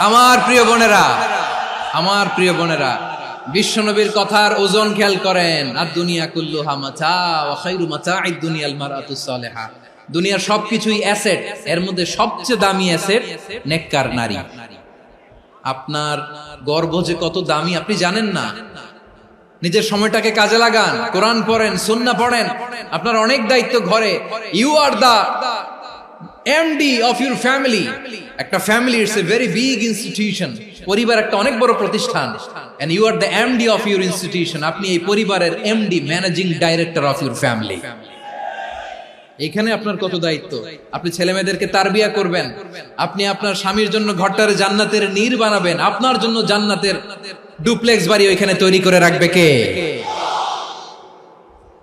আমার প্রিয় বোনেরা, আমার প্রিয় বোনেরা, বিশ্বনবীর কথার ওজন খেয়াল করেন। আদ-দুনিয়া কুল্লুহা মাতা ওয়া খায়রু মাতা'আদ দুনিয়া আল মারআতুস সালিহা। দুনিয়ার সবকিছুই অ্যাসেট, এর মধ্যে সবচেয়ে দামি অ্যাসেট নেককার নারী। আপনার গর্ভ যে কত দামি আপনি জানেন না। নিজের সময়টাকে কাজে লাগান, কোরআন পড়েন, সুন্নাহ পড়েন। আপনার অনেক দায়িত্ব ঘরে। You are the MD of your family. একটা family it's a very big institution. পরিবার একটা অনেক বড় প্রতিষ্ঠান, and you are the MD of your institution. আপনি এই পরিবারের MD, managing director of your family. এখানে আপনার কত দায়িত্ব। আপনি ছেলে মেয়েদেরকে তারবিয়া করবেন, আপনি আপনার স্বামীর জন্য ঘরটারে জান্নাতের নীর বানাবেন, আপনার জন্য জান্নাতের ডুপ্লেক্স বাড়ি ওইখানে তৈরি করে রাখবে কে?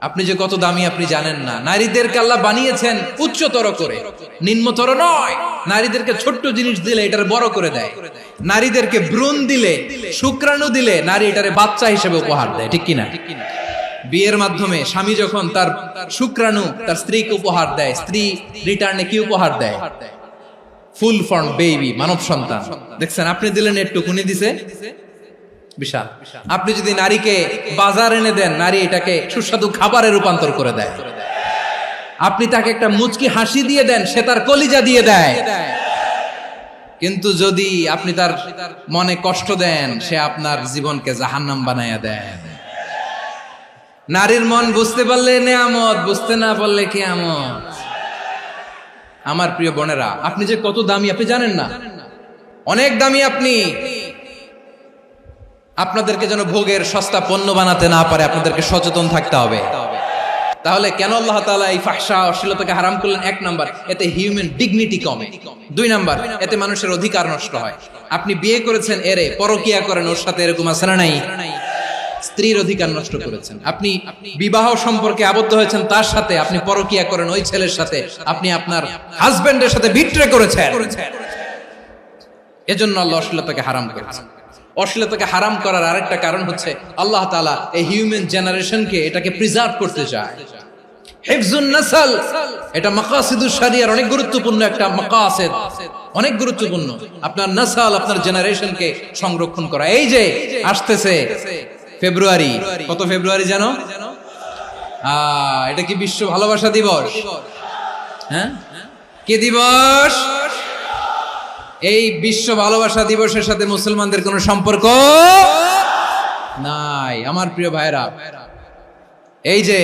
আপনি যে কত দামি আপনি জানেন না। নারীদেরকে আল্লাহ বানিয়েছেন উচ্চতর করে, নিম্নতর নয়। নারীদেরকে ছোট্ট জিনিস দিলে এটারে বড় করে দেয়। নারীদেরকে ভ্রূণ দিলে, শুক্রাণু দিলে নারী এটারে বাচ্চা হিসেবে উপহার দেয়, ঠিক কিনা? বিয়ের মাধ্যমে স্বামী যখন তার শুক্রাণু তার স্ত্রীকে উপহার দেয়, স্ত্রী রিটার্নে কি উপহার দেয়? ফুল ফর্ম বেবি, মানব সন্তান। দেখছেন, আপনি দিলেন একটুকুনি, দিছে বিশাল। আপনি যদি নারীকে বাজার এনে দেন, নারী এটাকে সুস্বাদু খাবারে রূপান্তর করে দেয়। আপনি তাকে একটা মুচকি হাসি দিয়ে দেন, সে তার কলিজা দিয়ে দেয়। কিন্তু যদি আপনি তার মনে কষ্ট দেন, সে আপনার জীবনকে জাহান্নাম বানায়া দেয়। নারীর মন বুঝতে পারলে নেয়ামত, বুঝতে না পারলে কিয়ামত। আমার প্রিয় বোনেরা, আপনি যে কত দামি আপনি জানেন না। অনেক দামি আপনি। আপনাদেরকে যেন ভোগের সস্তা পণ্য বানাতে না পারে, আপনাদেরকে সচেতন থাকতে হবে। তাহলে কেন আল্লাহ তাআলা এই ফাহশা অশ্লীলতাকে হারাম করলেন? 1 নাম্বার, এতে হিউম্যান ডিগনিটি কমে। 2 নাম্বার, এতে মানুষের অধিকার নষ্ট হয়। আপনি বিয়ে করেছেন, এরে পরকিয়া করেন, ওর সাথে এরকম আছে না নাই? স্ত্রীর অধিকার নষ্ট করেছেন। আপনি বিবাহ সম্পর্কে আবদ্ধ হয়েছেন তার সাথে, আপনি পরকিয়া করেন ওই ছেলের সাথে, আপনি আপনার হাজবেন্ডের সাথে বিট্রে করেছেন। এজন্য আল্লাহ অশ্লীলতাকে হারাম করেছেন। অশ্লীলতাকে হারাম করার আরেকটা কারণ হচ্ছে আল্লাহ তাআলা এই হিউম্যান জেনারেশনকে এটাকে প্রিজার্ভ করতে চায়। হিফজুন নাসল, এটা মাকাসিদুশ শরিয়ার অনেক গুরুত্বপূর্ণ একটা মাকাসিদ, অনেক গুরুত্বপূর্ণ। আপনার নাসল, আপনার জেনারেশনকে সংরক্ষণ করা। এই যে আসতেছে ফেব্রুয়ারি, কত ফেব্রুয়ারি জানো? এটা কি বিশ্ব ভালোবাসা দিবস? হ্যাঁ, কি দিবস? এই বিশ্ব ভালোবাসা দিবসের সাথে মুসলমানদের কোনো সম্পর্ক নাই। আমার প্রিয় ভাইরা, এই যে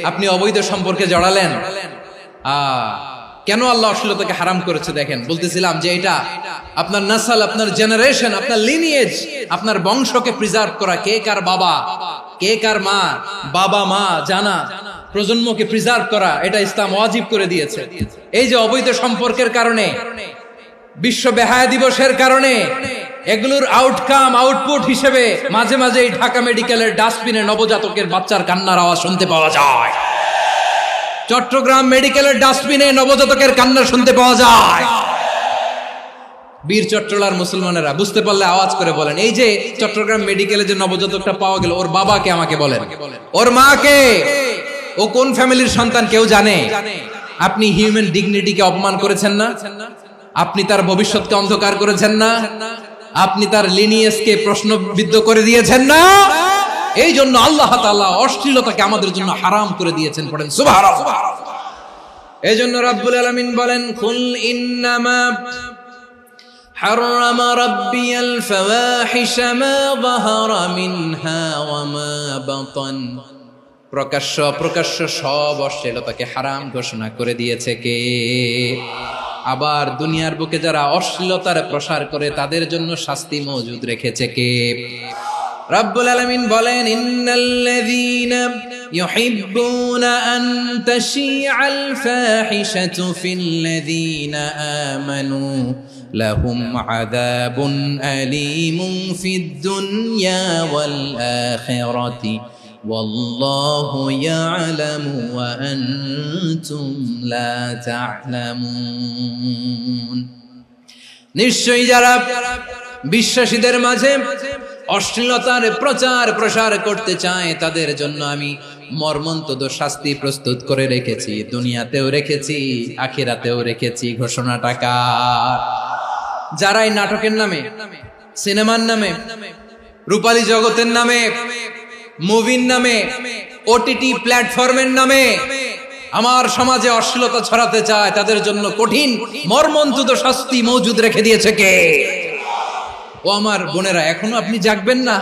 আপনি অবৈধ সম্পর্কে জড়ালেন, কেন আল্লাহ অশ্লীলতাকে হারাম করেছে দেখেন। বলতেছিলাম যে এটা আপনার নাসল, আপনার জেনারেশন, আপনার লিনিয়েজ, আপনার বংশকে প্রিজার্ভ করা। কে কার বাবা, কে কার মা, বাবা মা জানা, প্রজন্মকে প্রিজার্ভ করা, এটা ইসলাম ওয়াজিব করে দিয়েছে। এই যে অবৈধ সম্পর্কের কারণে, বিশ্ব বেহায়া দিবসের কারণে, এগুলোর আউটকাম, আউটপুট হিসেবে মাঝে মাঝে এই ঢাকা মেডিকেলের ডাস্টবিনে নবজাতকের বাচ্চার কান্নার আওয়াজ শুনতে পাওয়া যায়। চট্টগ্রাম মেডিকেলের ডাস্টবিনে নবজাতকের কান্না শুনতে পাওয়া যায়। বীর চট্টলার মুসলমানেরা বুঝতে পারলে আওয়াজ করে বলেন, এই যে চট্টগ্রাম মেডিকেলে যে নবজাতকটা পাওয়া গেল, ওর বাবাকে আমাকে বলেন, ওর মাকে, ও কোন ফ্যামিলির সন্তান কেউ জানে? আপনি হিউম্যান ডিগনিটিকে অপমান করেছেন না? আপনি তার ভবিষ্যৎকে অন্ধকার করেছেন না? আপনি তার লিনিয়েজকে প্রশ্নবিদ্ধ করে দিয়েছেন না? এই জন্য আল্লাহ তাআলা অশ্লীলতাকে আমাদের জন্য হারাম করে দিয়েছেন। পড়েন সুবহানাল্লাহ। এই জন্য রাব্বুল আলামিন বলেন, কুল ইন্নামা হারামা রাব্বিয়াল ফাওয়াহিশা মা যাহারা মিনহা ওয়া মা বাতান। প্রকাশ্য অপ্রকাশ্য সব অশ্লীলতাকে হারাম ঘোষণা করে দিয়েছে কে? আবার দুনিয়ার বুকে যারা অশ্লীলতার প্রসার করে তাদের জন্য শাস্তি মজুদ রেখেছে কে? রব্বুল আলামিন বলেন, ইন্নাল্লাযীনা ইউহিব্বুনা আন তাশিআল ফাহিশাতু ফিল্লাযীনা আমানু লাহুম আযাবুন আলীমুন ফিদ দুনিয়া ওয়াল আখিরাতি ওয়াল্লাহু ইয়ালামু ওয়া আনতুম লা তা'লামুন। নিশ্চয়ই যারা বিশ্বাসীদের মাঝে অশ্লীলতার প্রচার প্রসার করতে চায় তাদের জন্য আমি মর্মন্তুদ শাস্তি প্রস্তুত করে রেখেছি, দুনিয়াতেও রেখেছি, আখিরাতেও রেখেছি। ঘোষণাটা কার? যারাই নাটকের নামে, সিনেমার নামে, রূপালী জগতের নামে, মুভির নামে, ওটিটি প্ল্যাটফর্মের নামে আমার সমাজে অশ্লীলতা ছড়াতে চায় তাদের জন্য কঠিন মর্মন্তুদ শাস্তি মজুদ রেখে দিয়েছে কে? ও আমার বোনেরা, এখনো আপনি জাগবেন না?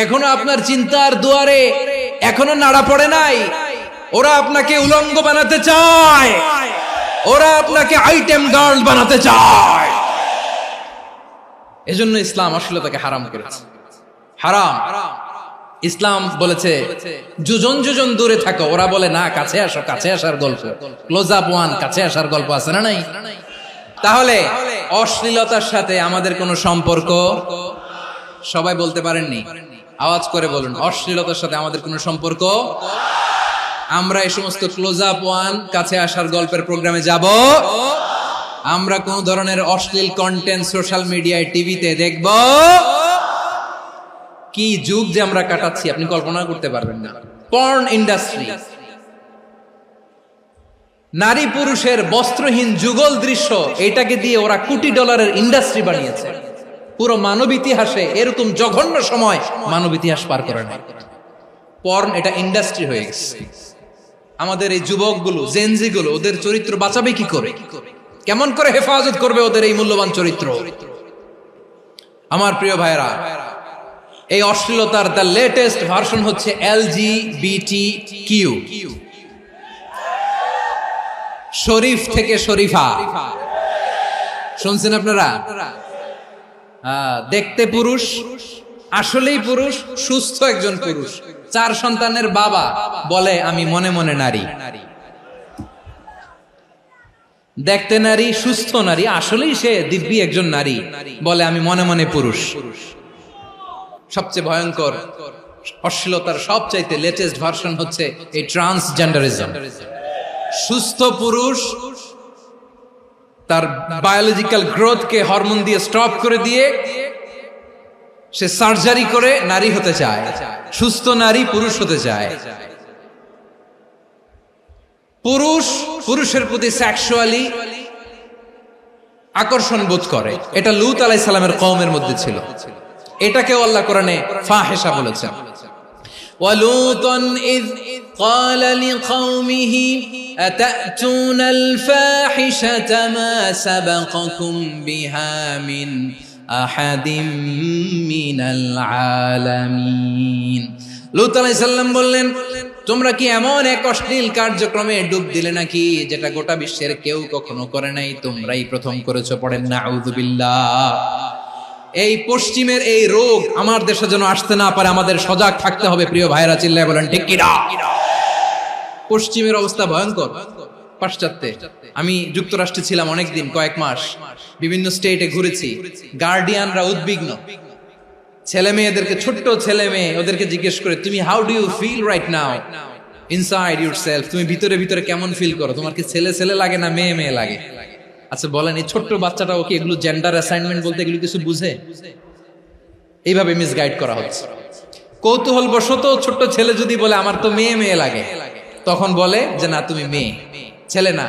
এখনো আপনার চিন্তার দুয়ারে এখনো নাড়া পড়ে নাই? ওরা আপনাকে উলঙ্গ বানাতে চায়, ওরা আপনাকে আইটেম গার্ল বানাতে চায়। এজন্য ইসলাম অশ্লীলতাকে হারাম করেছে। হারাম। ইসলাম বলেছে যোজন যোজন দূরে থাকো, ওরা বলে না কাছে আসো, কাছে আসার গল্প, ক্লোজ আপ ওয়ান, কাছে আসার গল্প আছে না নাই? তাহলে অশ্লীলতার সাথে আমাদের কোনো সম্পর্ক? সবাই বলতে পারেননি, আওয়াজ করে বলুন, অশ্লীলতার সাথে আমাদের কোনো সম্পর্ক? আমরা এই সমস্ত ক্লোজ আপ ওয়ান, কাছে আসার গল্পের প্রোগ্রামে যাব? আমরা কোন ধরনের অশ্লীল কন্টেন্ট সোশ্যাল মিডিয়ায়, টিভিতে দেখব? কি যুগ যে আমরা কাটাচ্ছি আপনি কল্পনা করতে পারবেন না। পর্ন ইন্ডাস্ট্রি, নারী পুরুষের বস্ত্রহীন যুগল দৃশ্য, এটাকে দিয়ে ওরা কোটি ডলারের ইন্ডাস্ট্রি বানিয়েছে। পুরো মানব ইতিহাসে এরকম জঘন্য সময় মানব ইতিহাস পার করে না। পর্ন এটা ইন্ডাস্ট্রি হয়ে গেছে। আমাদের এই যুবকগুলো, জেনজিগুলো, ওদের চরিত্র বাঁচাবে কি করে? কেমন করে হেফাজত করবে ওদের এই মূল্যবান চরিত্র? আমার প্রিয় ভাইরা, এই অশ্লীলতার দ্য লেটেস্ট ভার্সন হচ্ছে LGBTQ, শরীফ থেকে শরীফা। শুনছেন আপনারা? দেখতে পুরুষ, আসলেই পুরুষ, সুস্থ একজন পুরুষ, 4 সন্তানের বাবা, বলে আমি মনে মনে নারী। দেখতে নারী, সুস্থ নারী, আসলেই সে দিব্যি একজন নারী, বলে আমি মনে মনে পুরুষ। সবচেয়ে ভয়ঙ্কর অশ্লীলতার সবচাইতে লেটেস্ট ভার্সন হচ্ছে এই ট্রান্সজেন্ডারিজম। সুস্থ পুরুষ তার বায়োলজিক্যাল গ্রোথকে হরমোন দিয়ে স্টপ করে দিয়ে সে সার্জারি করে নারী হতে চায়, সুস্থ নারী পুরুষ হতে চায়। পুরুষ পুরুষের প্রতি সেক্সুয়ালি আকর্ষণ বোধ করে, এটা লূত আলাইহিস সালামের কওমের মধ্যে ছিল। এটাকে আল্লাহ কোরআনে ফাহিশা বলেছেন। ওয়ালুতান ইয قال لقومه أتأتون الفاحشة ما سبقكم بها من أحد من العالمين। লূত আলাইহিস সালাম বললেন, তোমরা কি এমন এক অশ্লীল কার্যক্রমে ডুব দিলে নাকি যেটা গোটা বিশ্বের কেউ কখনো করে নাই, তোমরাই প্রথম করেছো? পড়েন নাউযুবিল্লাহ। এই পশ্চিমের এই রোগ আমার দেশে যেন আসতে না পারে, আমাদের সজাগ থাকতে হবে। প্রিয় ভাইরা, চিল্লায় বলেন ঠিক কি না? পশ্চিমের অবস্থা ভয়ঙ্কর। পাশ্চাত্যে, আমি যুক্তরাষ্ট্রে ছিলাম অনেকদিন, কয়েক মাস, বিভিন্ন স্টেটে ঘুরেছি। গার্ডিয়ানরা উদ্বিগ্ন, ছেলে মেয়েদেরকে, ছোট্ট ছেলে মেয়ে, ওদেরকে জিজ্ঞেস করে, তুমি how do you feel right now inside yourself? তুমি ভিতরে ভিতরে কেমন ফিল করো? তোমার কি ছেলে ছেলে লাগে না মেয়ে মেয়ে লাগে? আচ্ছা বলেন, এই ছোট্ট বাচ্চাটাও কি এগুলো জেন্ডার অ্যাসাইনমেন্ট বলতে এগুলো কিছু বুঝে? এইভাবে মিসগাইড করা হচ্ছে। কৌতূহল বশত ছোট্ট ছেলে যদি বলে আমার তো মেয়ে মেয়ে লাগে, তখন বলে যে না তুমি মেয়ে, ছেলে না।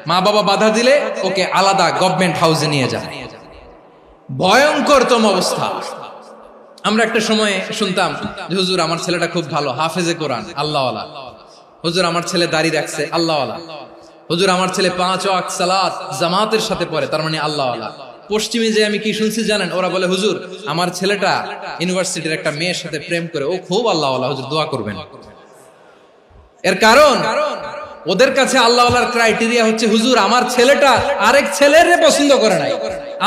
মা বাবা বাধা দিলে ওকে আলাদা গভর্নমেন্ট হাউসে নিয়ে যায়। ভয়ঙ্করতম অবস্থা। আমরা একটা সময় শুনতাম যে হুজুর আমার ছেলেটা খুব ভালো, হাফেজে কোরআন, আল্লাহওয়ালা। হুজুর আমার ছেলে দাড়ি রাখছে, আল্লাহওয়ালা। হুজুর আমার ছেলে 5 ওয়াক্ত সালাত জামাতের সাথে পড়ে, তার মানে আল্লাহওয়ালা। পশ্চিমে যে আমি কি শুনছি জানেন? ওরা বলে হুজুর আমার ছেলেটা ইউনিভার্সিটির একটা মেয়ের সাথে প্রেম করে, ও খুব আল্লাহওয়ালা, হুজুর দোয়া করবেন। এর কারণ ওদের কাছে আল্লাহওয়ালার ক্রাইটেরিয়া হচ্ছে, হুজুর আমার ছেলেটা আরেক ছেলের পছন্দ করে নাই,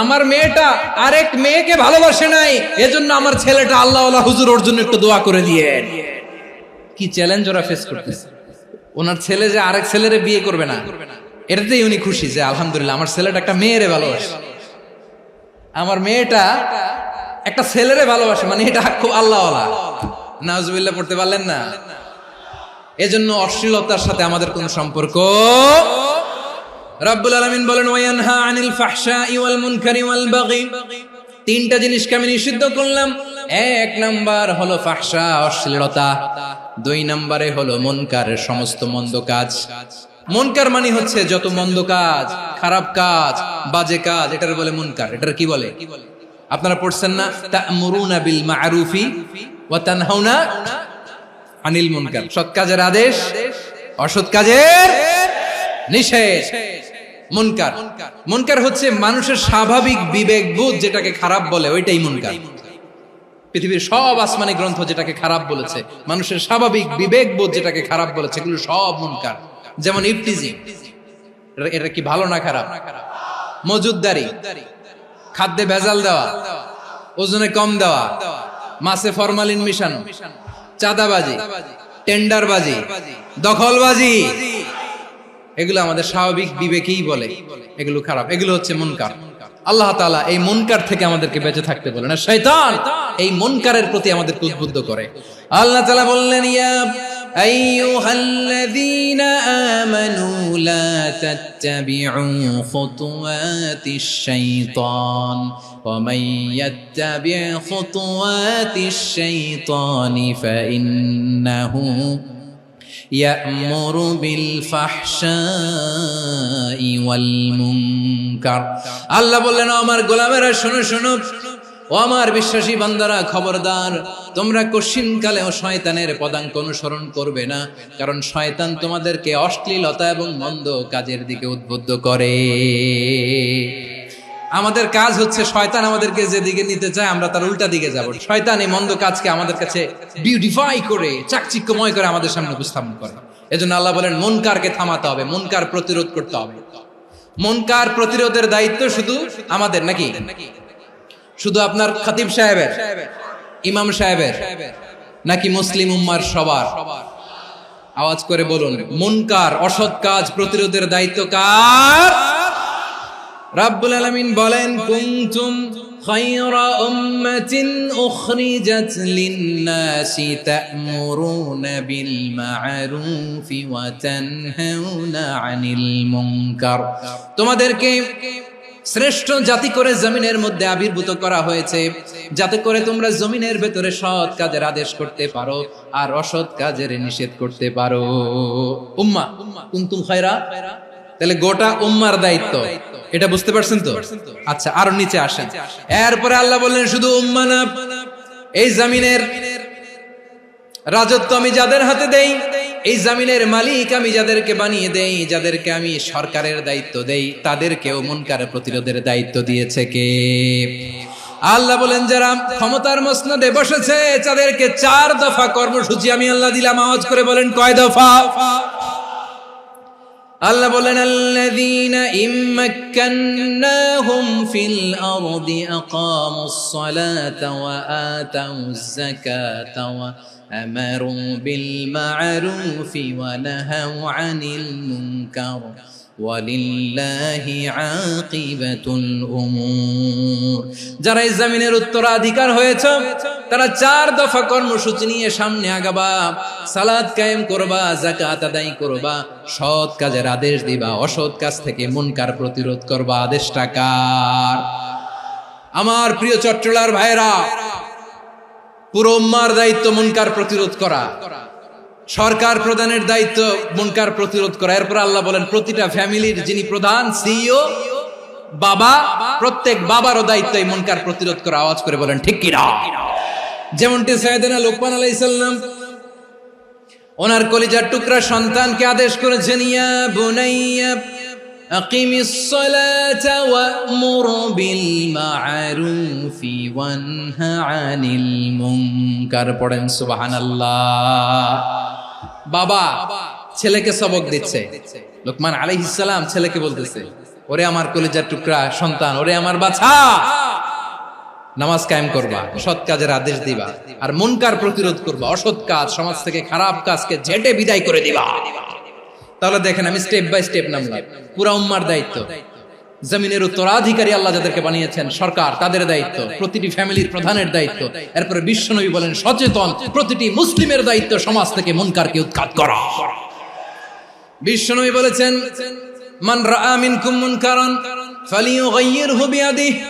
আমার মেয়েটা আরেক মেয়েকে ভালোবাসে নাই, এজন্য আমার ছেলেটা আল্লাহওয়ালা, হুজুর ওর জন্য একটু দোয়া করে দিয়ে। কি চ্যালেঞ্জ ওরা ফেস করতেছে। ওনার ছেলে যে আরেক ছেলেরে বিয়ে করবে না, এটাতেই উনি খুশি যে আলহামদুলিল্লাহ আমার ছেলেটা একটা মেয়েরে ভালোবাসে, আমার মেয়েটা একটা ছেলেরে ভালোবাসে, মানে এটা খুব আল্লাহওয়ালা। নাউজুবিল্লাহ পড়তে পারলেন না? এজন্য অশ্লীলতার সাথে আমাদের কোন সম্পর্ক। রাব্বুল আলামিন বলেন ওয়ায়ানহা আনিল ফাহশাই ওয়াল মুনকারি ওয়াল বাগি, তিনটা জিনিসকে আমি নিষিদ্ধ করলাম। এক নাম্বার হলো ফাহশা, অশ্লীলতা। দুই নম্বরে হলো মুনকার, সমস্ত মন্দ কাজ। মুনকার মানে হচ্ছে যত মন্দ কাজ, খারাপ কাজ, বাজে কাজ, এটার বলে মুনকার। এটার কি বলে? আপনারা পড়ছেন না, তা'মুরুনা বিল মা'রুফি ওয়া তানহাউনা আনিল মুনকার। সৎ কাজের আদেশ, অসৎ কাজের নিষেধ। মুনকার, মুনকার হচ্ছে মানুষের স্বাভাবিক বিবেকবোধ যেটাকে খারাপ বলে, ওইটাই মুনকার। পৃথিবীর সব আসমানি গ্রন্থ যেটাকে খারাপ বলেছে, মানুষের স্বাভাবিক বিবেকবোধ যেটাকে খারাপ বলেছে, এগুলো সব মুনকার। যেমন ইফতিজিং, এটা কি ভালো না খারাপ? মজুদদারি, খাদ্যে ভেজাল দেওয়া, ওজনে কম দেওয়া, মাছে ফরমালিন মিশানো, চাঁদাবাজি, টেন্ডারবাজি, দখলবাজি, এগুলো আমাদের স্বাভাবিক বিবেকেই বলে এগুলো খারাপ, এগুলো হচ্ছে মুনকার। আল্লাহ তাআলা এই মুনকার থেকে আমাদেরকে বেঁচে থাকতে বলেন, আর শয়তান এই মুনকারের প্রতি আমাদেরকে উদ্বুদ্ধ করে। আল্লাহ তাআলা বললেন, ইয়া আইয়ুহাল্লাযীনা আমানু লা তাত্তাবিউ খুতুওয়াতিশ শাইতান ওয়া মান ইয়াত্তাবি' খুতুওয়াতিশ শাইতানি ফাইন্নাহু ইয়া'মুরু বিল ফাহশাই ওয়াল মুনকার। আল্লাহ বললেন, আমার গোলামেরা শোনো শোনো, ও আমার বিশ্বাসী বান্দারা খবরদার, তোমরা কশিনকালেও শয়তানের পদাঙ্ক অনুসরণ করবে না, কারণ শয়তান তোমাদেরকে অশ্লীলতা এবং মন্দ কাজের দিকে উদ্বুদ্ধ করে। আমাদের কাজ হচ্ছে শয়তান আমাদেরকে যেদিকে নিতে চায় আমরা তার উল্টা দিকে যাব। শয়তান এই মন্দ কাজকে আমাদের কাছে বিউটিফাই করে, চাকচিক্যময় করে আমাদের সামনে উপস্থাপন করে। এজন্য আল্লাহ বলেন মুনকারকে থামাতে হবে, মুনকার প্রতিরোধ করতে হবে। মুনকার প্রতিরোধের দায়িত্ব শুধু আমাদের নাকি? শুধু আপনার খতিব সাহেবের, ইমাম সাহেবের, নাকি মুসলিম উম্মার সবার? আওয়াজ করে বলুন, মুনকার অসৎ কাজ প্রতিরোধের দায়িত্ব কার? রাব্বুল আলামিন বলেন, কুনতুম খায়রা উম্মাতিন উখরিজাত লিন-নাসি তা'মুরুনা বিল মা'রুফি ওয়া তানহাউনা আনিল মুনকার। তোমাদেরকে শ্রেষ্ঠ জাতি করে জমিনের মধ্যে আবির্ভূত করা হয়েছে, যাতে করে তোমরা জমিনের ভেতরে সৎ কাজের আদেশ করতে পারো আর অসৎ কাজের নিষেধ করতে পারো। উম্মাহ, কুনতুম খায়রা, তাহলে গোটা উম্মার দায়িত্ব, এটা বুঝতে পারছেন তো? আচ্ছা, আরো নিচে আসেন। এরপরে আল্লাহ বললেন, শুধু উম্মাহ না, এই জমিনের রাজত্ব আমি যাদের হাতে দেই, এই জমিনের মালিক আমি যাদেরকে বানিয়ে দেই, যাদেরকে আমি সরকারের দায়িত্ব দেই, তাদেরকেও মুনকার প্রতিরোধের দায়িত্ব দিয়েছে কে? আল্লাহ বলেন, যারা ক্ষমতার মসনদে বসেছে তাদেরকে 4 দফা কর্মসূচি আমি আল্লাহ দিলাম। আওয়াজ করে বলেন, কয় দফা? আল্লাহ বলেন, আল্লাযীনা ইম্মাক্কান্নাহুম ফিল আরদি আকামুস সালাতা ওয়া আতাউয যাকাতা ওয়া আমারু বিল মা'রুফি ওয়া নাহাউ আনিল মুনকার ওয়ালিল্লাহি আকিবাতুল উমুর। যারা এই জমিনের উত্তরাধিকার হয়েছে তারা 4 দফা কর্মসূচি নিয়ে সামনে আগাবা। সালাত কায়েম করবা, যাকাত আদায় করবা, সৎ কাজের আদেশ দিবা, অসৎ কাজ থেকে মুনকার প্রতিরোধ করবা। আদেশটা কার? আমার প্রিয় চট্টলার ভাইরা, পুরো উম্মার দায়িত্ব মুনকার প্রতিরোধ করা, সরকার প্রধানের দায়িত্ব মুনকার প্রতিরোধ করা। এরপর আল্লাহ বলেন, প্রতিটা ফ্যামিলির যিনি প্রধান, সিইও, বাবা, প্রত্যেক বাবারও দায়িত্ব এই মুনকার প্রতিরোধ করা। আওয়াজ করে বলেন ঠিক কি না? যেমনটি সাইয়েদনা লুকমান আলাইহিস সালাম ওনার কলিজার টুকরা সন্তানকে আদেশ করেছেন, ইয়া বুনাইয়া আকিমিস সালাতা ওয়া'মুর বিল মা'রুফি ওয়ানহা আনিল মুনকার। পড়েন সুবহানাল্লাহ। বাবা ছেলেকে সবক দিচ্ছে। লোকমান আলাইহিস সালাম ছেলেকে বলতেছে, ওরে আমার কলিজার টুকরা সন্তান, ওরে আমার বাছা, নামাজ কায়েম করবা, সৎ কাজের আদেশ দিবা, আর মুনকার প্রতিরোধ করবা, অসৎ কাজ, সমাজ থেকে খারাপ কাজকে ঝেঁটে বিদায় করে দিবা। তাহলে দেখেন আমি স্টেপ বাই স্টেপ নামলাম। পুরা উম্মার দায়িত্ব, জমিনের উত্তরাধিকারী আল্লাহ যাদেরকে বানিয়েছেন সরকার, তাদের দায়িত্ব, প্রতিটি ফ্যামিলির প্রধানের দায়িত্ব, এরপরে বিশ্বনবী বলেন সচেতন প্রতিটি মুসলিমের দায়িত্ব সমাজ থেকে মুনকারকে উৎখাত করা। বিশ্বনবী বলেছেন, মান রাআ মিনকুম মুনকারান ফালিয়ুগাইয়িরহু বিয়াদিহি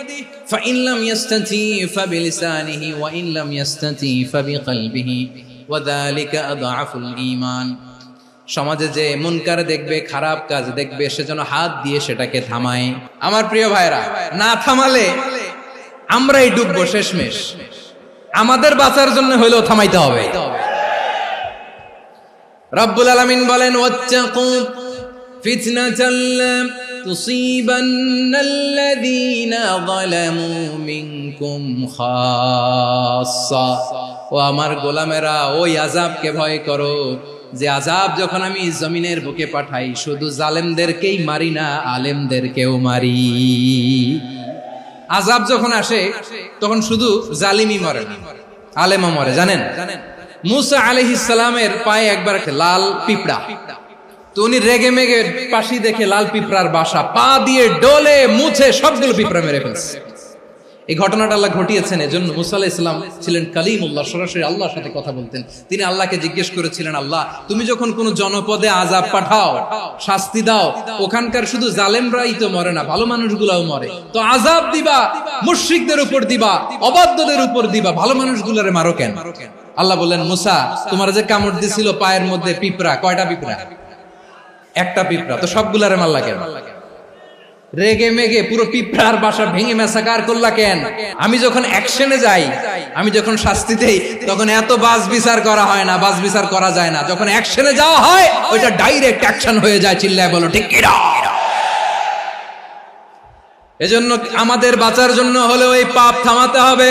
ফাইন লাম ইয়াস্তাতি ফাবিলিসানিহি ওয়া ইন লাম ইয়াস্তাতি ফাবিকলবিহি ওয়া যালিকা আযআফুল ঈমান। সমাজে যে মুনকার দেখবে, খারাপ কাজ দেখবে, সে যেন হাত দিয়ে সেটাকে থামায়। আমার প্রিয় ভাইরা, না থামালে আমরাই ডুববো শেষমেশ। আমাদের বাঁচার জন্য হইলেও থামাইতে হবে। রব্বুল আলামিন বলেন, ওয়াত্তাকু ফিতনাতাল লা তুসিবান্নাল্লাযীনা যালামু মিনকুম খাসসা। ও আমার গোলামেরা, ওই আযাবকে ভয় করো যে আযাব যখন আমি জমিনের বুকে পাঠাই, শুধু জালেমদেরকেই মারি না, আলেমদেরকেও মারি। আযাব যখন আসে তখন শুধু জালিমই মরে না, আলেমও মরে। জানেন, মুসা আলাইহিস সালামের পায়ে একবার লাল পিঁপড়া, তো উনি রেগে মেগে পাশি দেখে লাল পিঁপড়ার বাসা, পা দিয়ে ডলে মুছে সবগুলো পিঁপড়া মেরে ফেলছে। এই ঘটনাটা আল্লাহ ঘটিয়েছেন। এজন্য মুসা আলাইহিস সালাম ছিলেন কালিমুল্লাহ, সরাসরি আল্লাহর সাথে কথা বলতেন। তিনি আল্লাহকে জিজ্ঞেস করেছিলেন, আল্লাহ তুমি যখন কোন জনপদে আযাব পাঠাও, শাস্তি দাও, ওখানকার শুধু জালেমরাই তো মরে না, ভালো মানুষগুলাও মরে, তো আযাব দিবা মুশরিকদের উপর দিবা, অবাধ্যদের উপর দিবা, ভালো মানুষগুলোরে মারো কেন? আল্লাহ বললেন, মুসা তোমার যে কামড় দিছিল পায়ের মধ্যে পিঁপড়া, কয়টা পিঁপড়া? একটা পিঁপড়া, তো সবগুলারে মারলা কেন? রেগে মেগে পুরো পিঁপড়ার বাসা ভেঙে মেসাকার করলা কেন? আমি যখন অ্যাকশনে যাই, আমি যখন শাস্তি দেই, তখন এত বাস বিচার করা হয় না, বাস বিচার করা যায় না। যখন অ্যাকশনে যাওয়া হয়, ওইটা ডাইরেক্ট অ্যাকশন হয়ে যায়। চিল্লায় বলো ঠিক কি না? এজন্য আমাদের বাঁচার জন্য হলেও এই পাপ থামাতে হবে,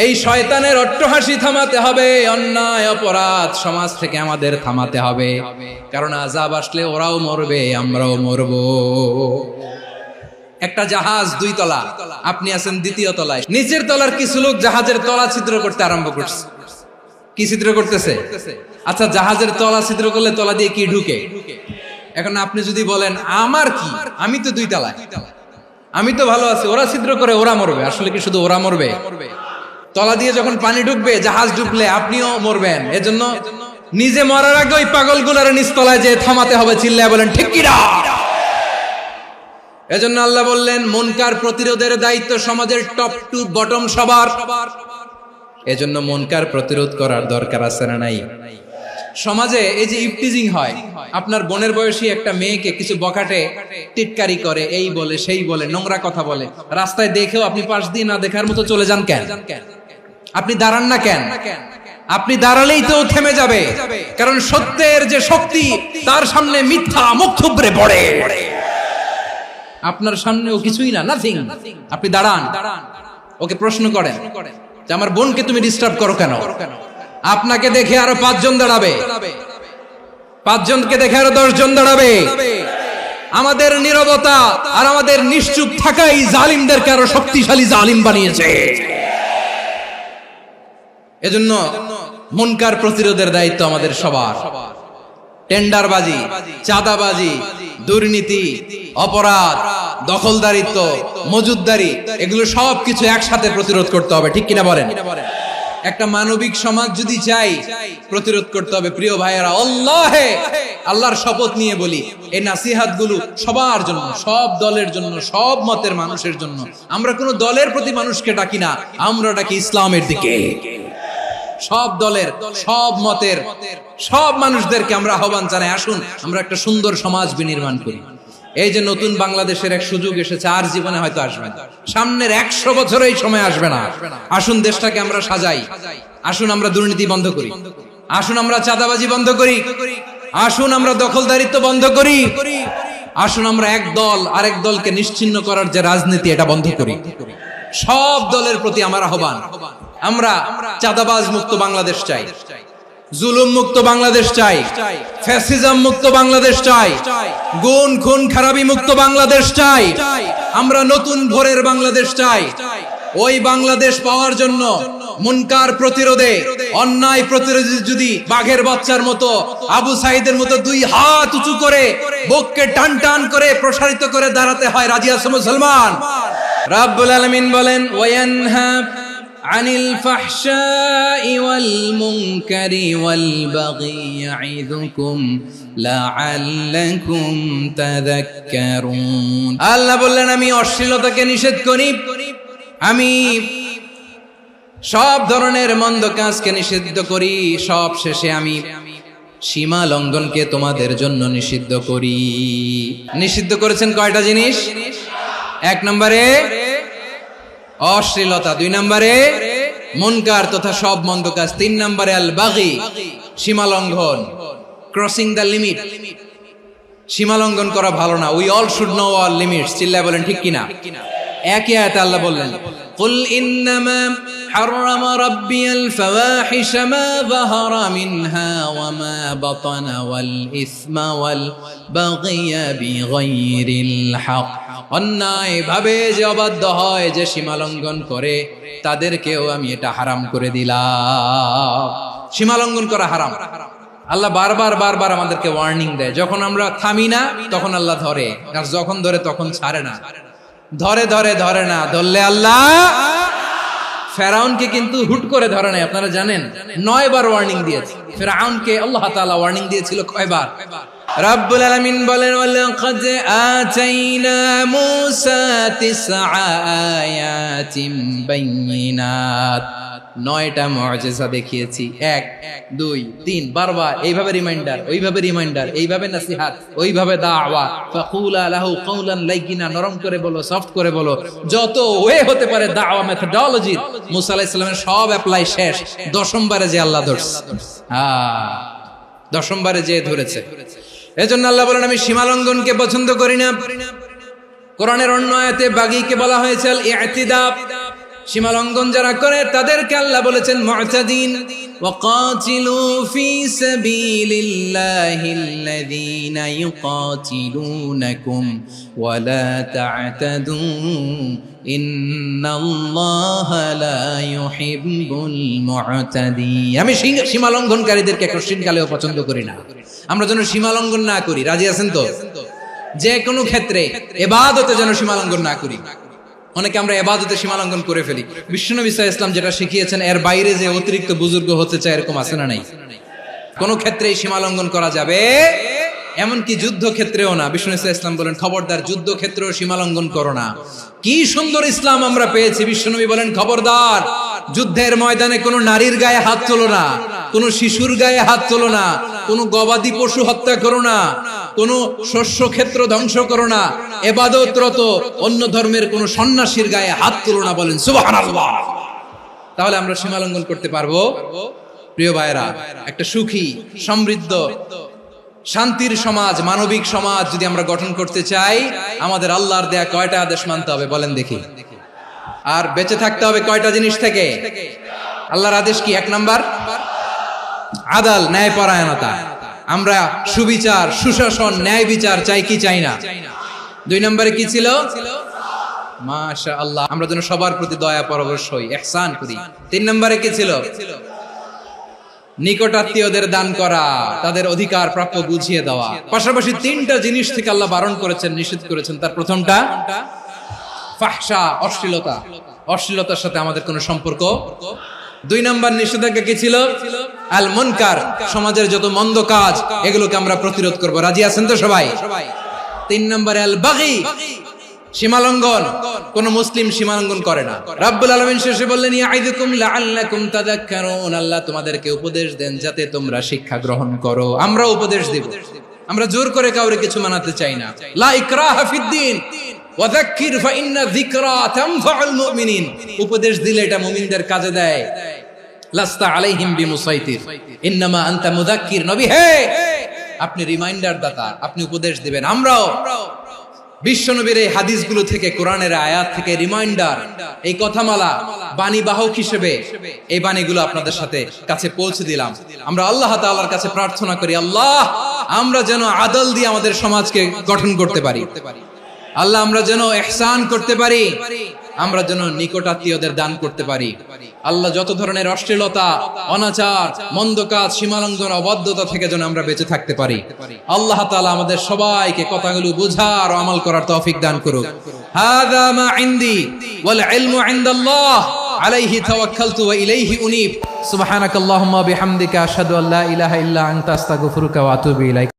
এই শয়তানের অট্টহাসি থামাতে হবে, অন্যায় অপরাধ সমাজ থেকে আমাদের থামাতে হবে। কারণ আযাব আসলে ওরাও মরবে, আমরাও মরব। একটা জাহাজ 2 তলা, আপনি আছেন 2য় তলায়। নিচের তলার কিছু লোক জাহাজের তলা ছিদ্র করতে আরম্ভ করছে। কি ছিদ্র করতেছে? আচ্ছা, জাহাজের তলা ছিদ্র করলে তলা দিয়ে কি ঢুকে? এখন আপনি যদি বলেন আমার কি, আমি তো 2 তলায়, আমি তো ভালো আছি, ওরা ছিদ্র করে ওরা মরবে। আসলে কি শুধু ওরা মরবে? তলা দিয়ে যখন পানি ঢুকবে, জাহাজ ডুবলে আপনিও মরবেন। এজন্য নিজে মরার আগে ওই পাগলগুলোর নিচতলায় যে থামাতে হবে। চিল্লায় বলেন ঠিক কি না? এজন্য আল্লাহ বললেন, মুনকার প্রতিরোধের দায়িত্ব সমাজের টপ টু বটম সবার। এজন্য মুনকার প্রতিরোধ করার দরকার আছে না নাই? সমাজে এই যে ইফটিজিং হয়, আপনার বোনের বয়সী একটা মেয়েকে কিছু বখাটে টিটকারি করে, এই বলে সেই বলে, নোংরা কথা বলে, রাস্তায় দেখেও আপনি পাশ দিয়ে না দেখার মতো চলে যান কেন? আপনি দাঁড়ান না কেন? আপনি দাঁড়ালেই তো থেমে যাবে, কারণ সত্যের যে শক্তি, তার সামনে মিথ্যা মুখ থুবড়ে পড়ে। আপনার সামনে ও কিছুই না, নাথিং। আপনি দাঁড়ান, ওকে প্রশ্ন করেন যে আমার বোনকে তুমি ডিস্টার্ব করো কেন? আপনাকে দেখে আরো 5 জন দাঁড়াবে, 5 জনকে দেখে আরো 10 জন দাঁড়াবে। আমাদের নীরবতা আর আমাদের নিশ্চুপ থাকাই জালিমদেরকে আরো শক্তিশালী জালিম বানিয়েছে। এজন্য মুনকার প্রতিরোধের দায়িত্ব আমাদের সবার। টেন্ডারবাজি, চাঁদাবাজি, দুর্নীতি, অপরাধ, দখলদারিত্ব, মজুদদারি, এগুলো সবকিছু একসাথে প্রতিরোধ করতে হবে। ঠিক কিনা বলেন? একটা মানবিক সমাজ যদি চাই, প্রতিরোধ করতে হবে। প্রিয় ভাইয়েরা, আল্লাহর শপথ নিয়ে বলি, এই নাসিহাত গুলো সবার জন্য, সব দলের জন্য, সব মতের মানুষের জন্য। আমরা কোনো দলের প্রতি মানুষকে ডাকি না, আমরা ডাকি ইসলামের দিকে। সব দলের, সব মতের, সব মানুষদেরকে আমরা আহ্বান জানাই, আসুন আমরা একটা সুন্দর সমাজ বিনির্মাণ করি। এই যে নতুন বাংলাদেশের এক সুযোগ এসেছে, আর জীবনে হয়তো আসবে না, সামনের 100 বছর এই সময় আসবে না। আসুন দেশটাকে আমরা সাজাই, আসুন আমরা দুর্নীতি বন্ধ করি, আসুন আমরা চাঁদাবাজি বন্ধ করি, আসুন আমরা দখলদারিত্ব বন্ধ করি, আসুন আমরা এক দল আরেক দলকে নিশ্চিহ্ন করার যে রাজনীতি, এটা বন্ধ করি। সব দলের প্রতি আমার আহ্বান, আমরা চাঁদাবাজ মুক্ত বাংলাদেশ চাই, জুলুম মুক্ত বাংলাদেশ চাই, ফ্যাসিজম মুক্ত বাংলাদেশ চাই, গুণ খুন খারাপি মুক্ত বাংলাদেশ চাই, আমরা নতুন ভোরের বাংলাদেশ চাই। ওই বাংলাদেশ পাওয়ার জন্য মুনকার প্রতিরোধে, অন্যায় প্রতিরোধে যদি বাঘের বাচ্চার মতো, আবু সাইদের মতো দুই হাত উঁচু করে বুককে টান টান করে প্রসারিত করে দাঁড়াতে হয়, রাজি আছো মুসলমান? রাব্বুল আলামিন বলেন, ওয়ায়ানহা আনিল ফাহশাই ওয়াল মুনকারি ওয়াল বাগি ইয়াইযুকুম লাআল্লাকুম তাযাক্কারুন। আল্লাহ বললেন, আমি অশ্লীলতাকে নিষেধ করি, আমি সব ধরনের মন্দ কাজকে নিষিদ্ধ করি, সব শেষে আমি সীমা লঙ্ঘনকে তোমাদের জন্য নিষিদ্ধ করি। নিষিদ্ধ করেছেন কয়টা জিনিস? 1 নম্বরে অশ্লীলতা, 2 নম্বরে মুনকার তথা সব মন্দ কাজ, 3 নম্বরে আল বাগি সীমা লঙ্ঘন, ক্রসিং দ্য লিমিট। সীমা লঙ্ঘন করা ভালো না। We all should know our limits. চিল্লায় বলেন ঠিক কিনা? একই আয়াতে আল্লাহ বললেন, কুল ইন্নামা হারামা রাব্বিয়াল ফাওয়াহিশা মা যাহারা মিনহা ওয়া মা বাতানা ওয়াল ইসমা ওয়াল বাগিয়া বিগাইরিল হক। অন্যায় ভাবে যে অবাধ্য হয়, যে সীমা লঙ্ঘন করে, তাদেরকেও আমি এটা হারাম করে দিলাম। সীমা লঙ্ঘন করা হারাম। আল্লাহ বারবার বারবার আমাদেরকে ওয়ার্নিং দেয়। যখন আমরা থামি না তখন আল্লাহ ধরে, আর যখন ধরে তখন ছাড়ে না। ধরে ধরে ধরে না, ধরলে আল্লাহ। ফেরাউনকে কিন্তু হুট করে ধরে নাই, আপনারা জানেন 9 বার ওয়ার্নিং দিয়েছে। ফেরাউনকে আল্লাহ তাআলা ওয়ার্নিং দিয়েছিল কয়বার? রাব্বুল আলামিন বলেন, ওয়ালাকাদ আতাইনা মূসা 9 আয়াতিন বাইয়িনাত। 9টা মুআজিজা দেখিয়েছি, 1 2 3 বারবার এইভাবে রিমাইন্ডার, ওইভাবে রিমাইন্ডার, এইভাবে নসিহত, ওইভাবে দাওয়া। ফাকুলা লাহু কাওলান লাইয়িনা, নরম করে বলো, সফট করে বলো, যত ওয়ে হতে পারে দাওয়া মেথডোলজি। মুসা আলাইহিস সালামের সব অ্যাপ্লাই শেষ, 10ম বারে যে আল্লাহ ধরছে। 10ম বারে যে ধরেছে। এজন্য আল্লাহ বলেন, আমি সীমা লঙ্ঘনকে পছন্দ করি না। কোরআনের অন্য আয়াতে বাগীকে বলা হয়েছে আল ইতিদা। সীমা লঙ্ঘন যারা করে তাদেরকে আল্লাহ বলেছেন মুতাদিন। ওয়াকাতিলু ফি সাবিলিল্লাহিল্লাযীনা ইউকাতিলুনাকুম ওয়া লা তা'তাদু ইন্নাল্লাহা লা ইউহিব্বুল মুতাদিন। আমি সীমা লঙ্ঘনকারীদেরকে কোশ্চিনকালেও পছন্দ করি না। আমরা যেন সীমা লঙ্ঘন না করি, রাজি আছেন তো? যে কোনো ক্ষেত্রে ইবাদতে যেন সীমা লঙ্ঘন না করি। অনেকে আমরা ইবাদতে সীমা লঙ্ঘন করে ফেলি। বিশ্বনবী সাল্লাল্লাহু আলাইহি ওয়াসাল্লাম যেটা শিখিয়েছেন, এর বাইরে যে অতিরিক্ত বুজুর্গ হতে চায়, এরকম আছে না নাই? কোন ক্ষেত্রেই সীমা লঙ্ঘন করা যাবে, এমনকি যুদ্ধ ক্ষেত্রেও না। বিশ্বনবী সাল্লাল্লাহু আলাইহি ওয়াসাল্লাম বলেন, খবরদার যুদ্ধ ক্ষেত্রেও সীমা লঙ্ঘন করো না। কি সুন্দর ইসলাম আমরা পেয়েছি। বিশ্বনবী বলেন, খবরদার যুদ্ধের ময়দানে কোনো নারীর গায়ে হাত তোলো না, কোনো শিশুর গায়ে হাত তোলো না, কোনো গবাদি পশু হত্যা করো না, কোনো শস্য ক্ষেত্র ধ্বংস করো না, ইবাদতরত অন্য ধর্মের কোনো সন্ন্যাসীর গায়ে হাত তোলো না। বলেন সুবহানাল্লাহ। তাহলে আমরা সীমা লঙ্ঘন করতে পারবো? প্রিয় ভাইরা, একটা সুখী, সমৃদ্ধ, শান্তির সমাজ, মানবিক সমাজ যদি আমরা গঠন করতে চাই, আমাদের আল্লাহর দেয়া কয়টা আদেশ মানতে হবে বলেন দেখি? আর বেঁচে থাকতে হবে কয়টা জিনিস থেকে? আল্লাহর আদেশ কি? 1 নাম্বার আদাল, ন্যায়পরায়ণতা। আমরা সুবিচার, সুশাসন, ন্যায় বিচার চাই কি চাই না? 2 নম্বরে কি ছিল? মাশাআল্লাহ, আমরা যেন সবার প্রতি দয়া পরবশ হই, ইহসান করি। 3 নম্বরে কি ছিল? নিকটাত্মীয়দের দান করা, তাদের অধিকার প্রাপ্য বুঝিয়ে দেওয়া। পাশাপাশি 3টা জিনিস থেকে আল্লাহ বারণ করেছেন, নিষেধ করেছেন। তার প্রথমটা ফাহশা, অশ্লীলতা। অশ্লীলতার সাথে আমাদের কোনো সম্পর্ক। 2 নম্বর নিষেধাজ্ঞা কি ছিল? আল মুনকার, সমাজের যত মন্দ কাজ, এগুলোকে আমরা প্রতিরোধ করব। রাজি আছেন তো সবাই? 3 নম্বরে আল বাগী, সীমালঙ্ঘন। কোন মুসলিম সীমালঙ্ঘন করে না। রাব্বুল আলামিন শেষে বললেন, ইয়াইদুকুম লাআল্লাকুম তাযাক্কারুন। আল্লাহ তোমাদেরকে উপদেশ দেন যাতে তোমরা শিক্ষা গ্রহণ করো। আমরা উপদেশ দেব, আমরা জোর করে কাউরে কিছু মানাতে চাই না। লা ইকরাহা ফিদ্দিন ওয়াযাক্কির ফাইন্না যিকরা তানফাউল মুমিনিন। উপদেশ দিলে এটা মুমিনদের কাজে দেয়। লাস্তা আলাইহিম বিমুসাইতির ইন্নামা আনতা মুযাক্কির। নবী হে, আপনি রিমাইন্ডার দাতা, আপনি উপদেশ দিবেন। আমরাও বিশ্বনবীর এই হাদিসগুলো থেকে, কোরআনের আয়াত থেকে রিমাইন্ডার, এই কথামালা বাণী বাহক হিসেবে এই বাণীগুলো আপনাদের সাথে কাছে পৌঁছে দিলাম। আমরা আল্লাহ তাআলার কাছে প্রার্থনা করি, আল্লাহ আমরা যেন আদল দিয়ে আমাদের সমাজকে গঠন করতে পারি। আল্লাহ আমরা যেন ইহসান করতে পারি, আমরা যেন নিকটাত্মীয়দের দান করতে পারি। আল্লাহ যত ধরনের অশ্লীলতা, অনাচার, মন্দ কাজ, সীমালঙ্ঘন, অবাধ্যতা থেকে যেন আমরা বেঁচে থাকতে পারি। আল্লাহ তাআলা আমাদের সবাইকে কথাগুলো বুঝার ও আমল করার তৌফিক দান করুক। হাযা মা ইনদি ওয়াল ইলমু ইনদাল্লাহ আলাইহি তাওয়াক্কালতু ওয়া ইলাইহি উনীব। সুবহানাকাল্লাহুম্মা বিহামদিকা আশহাদু আল্লা ইলাহা ইল্লা আনতা আস্তাগফিরুকা ওয়া আতুবু ইলাইক।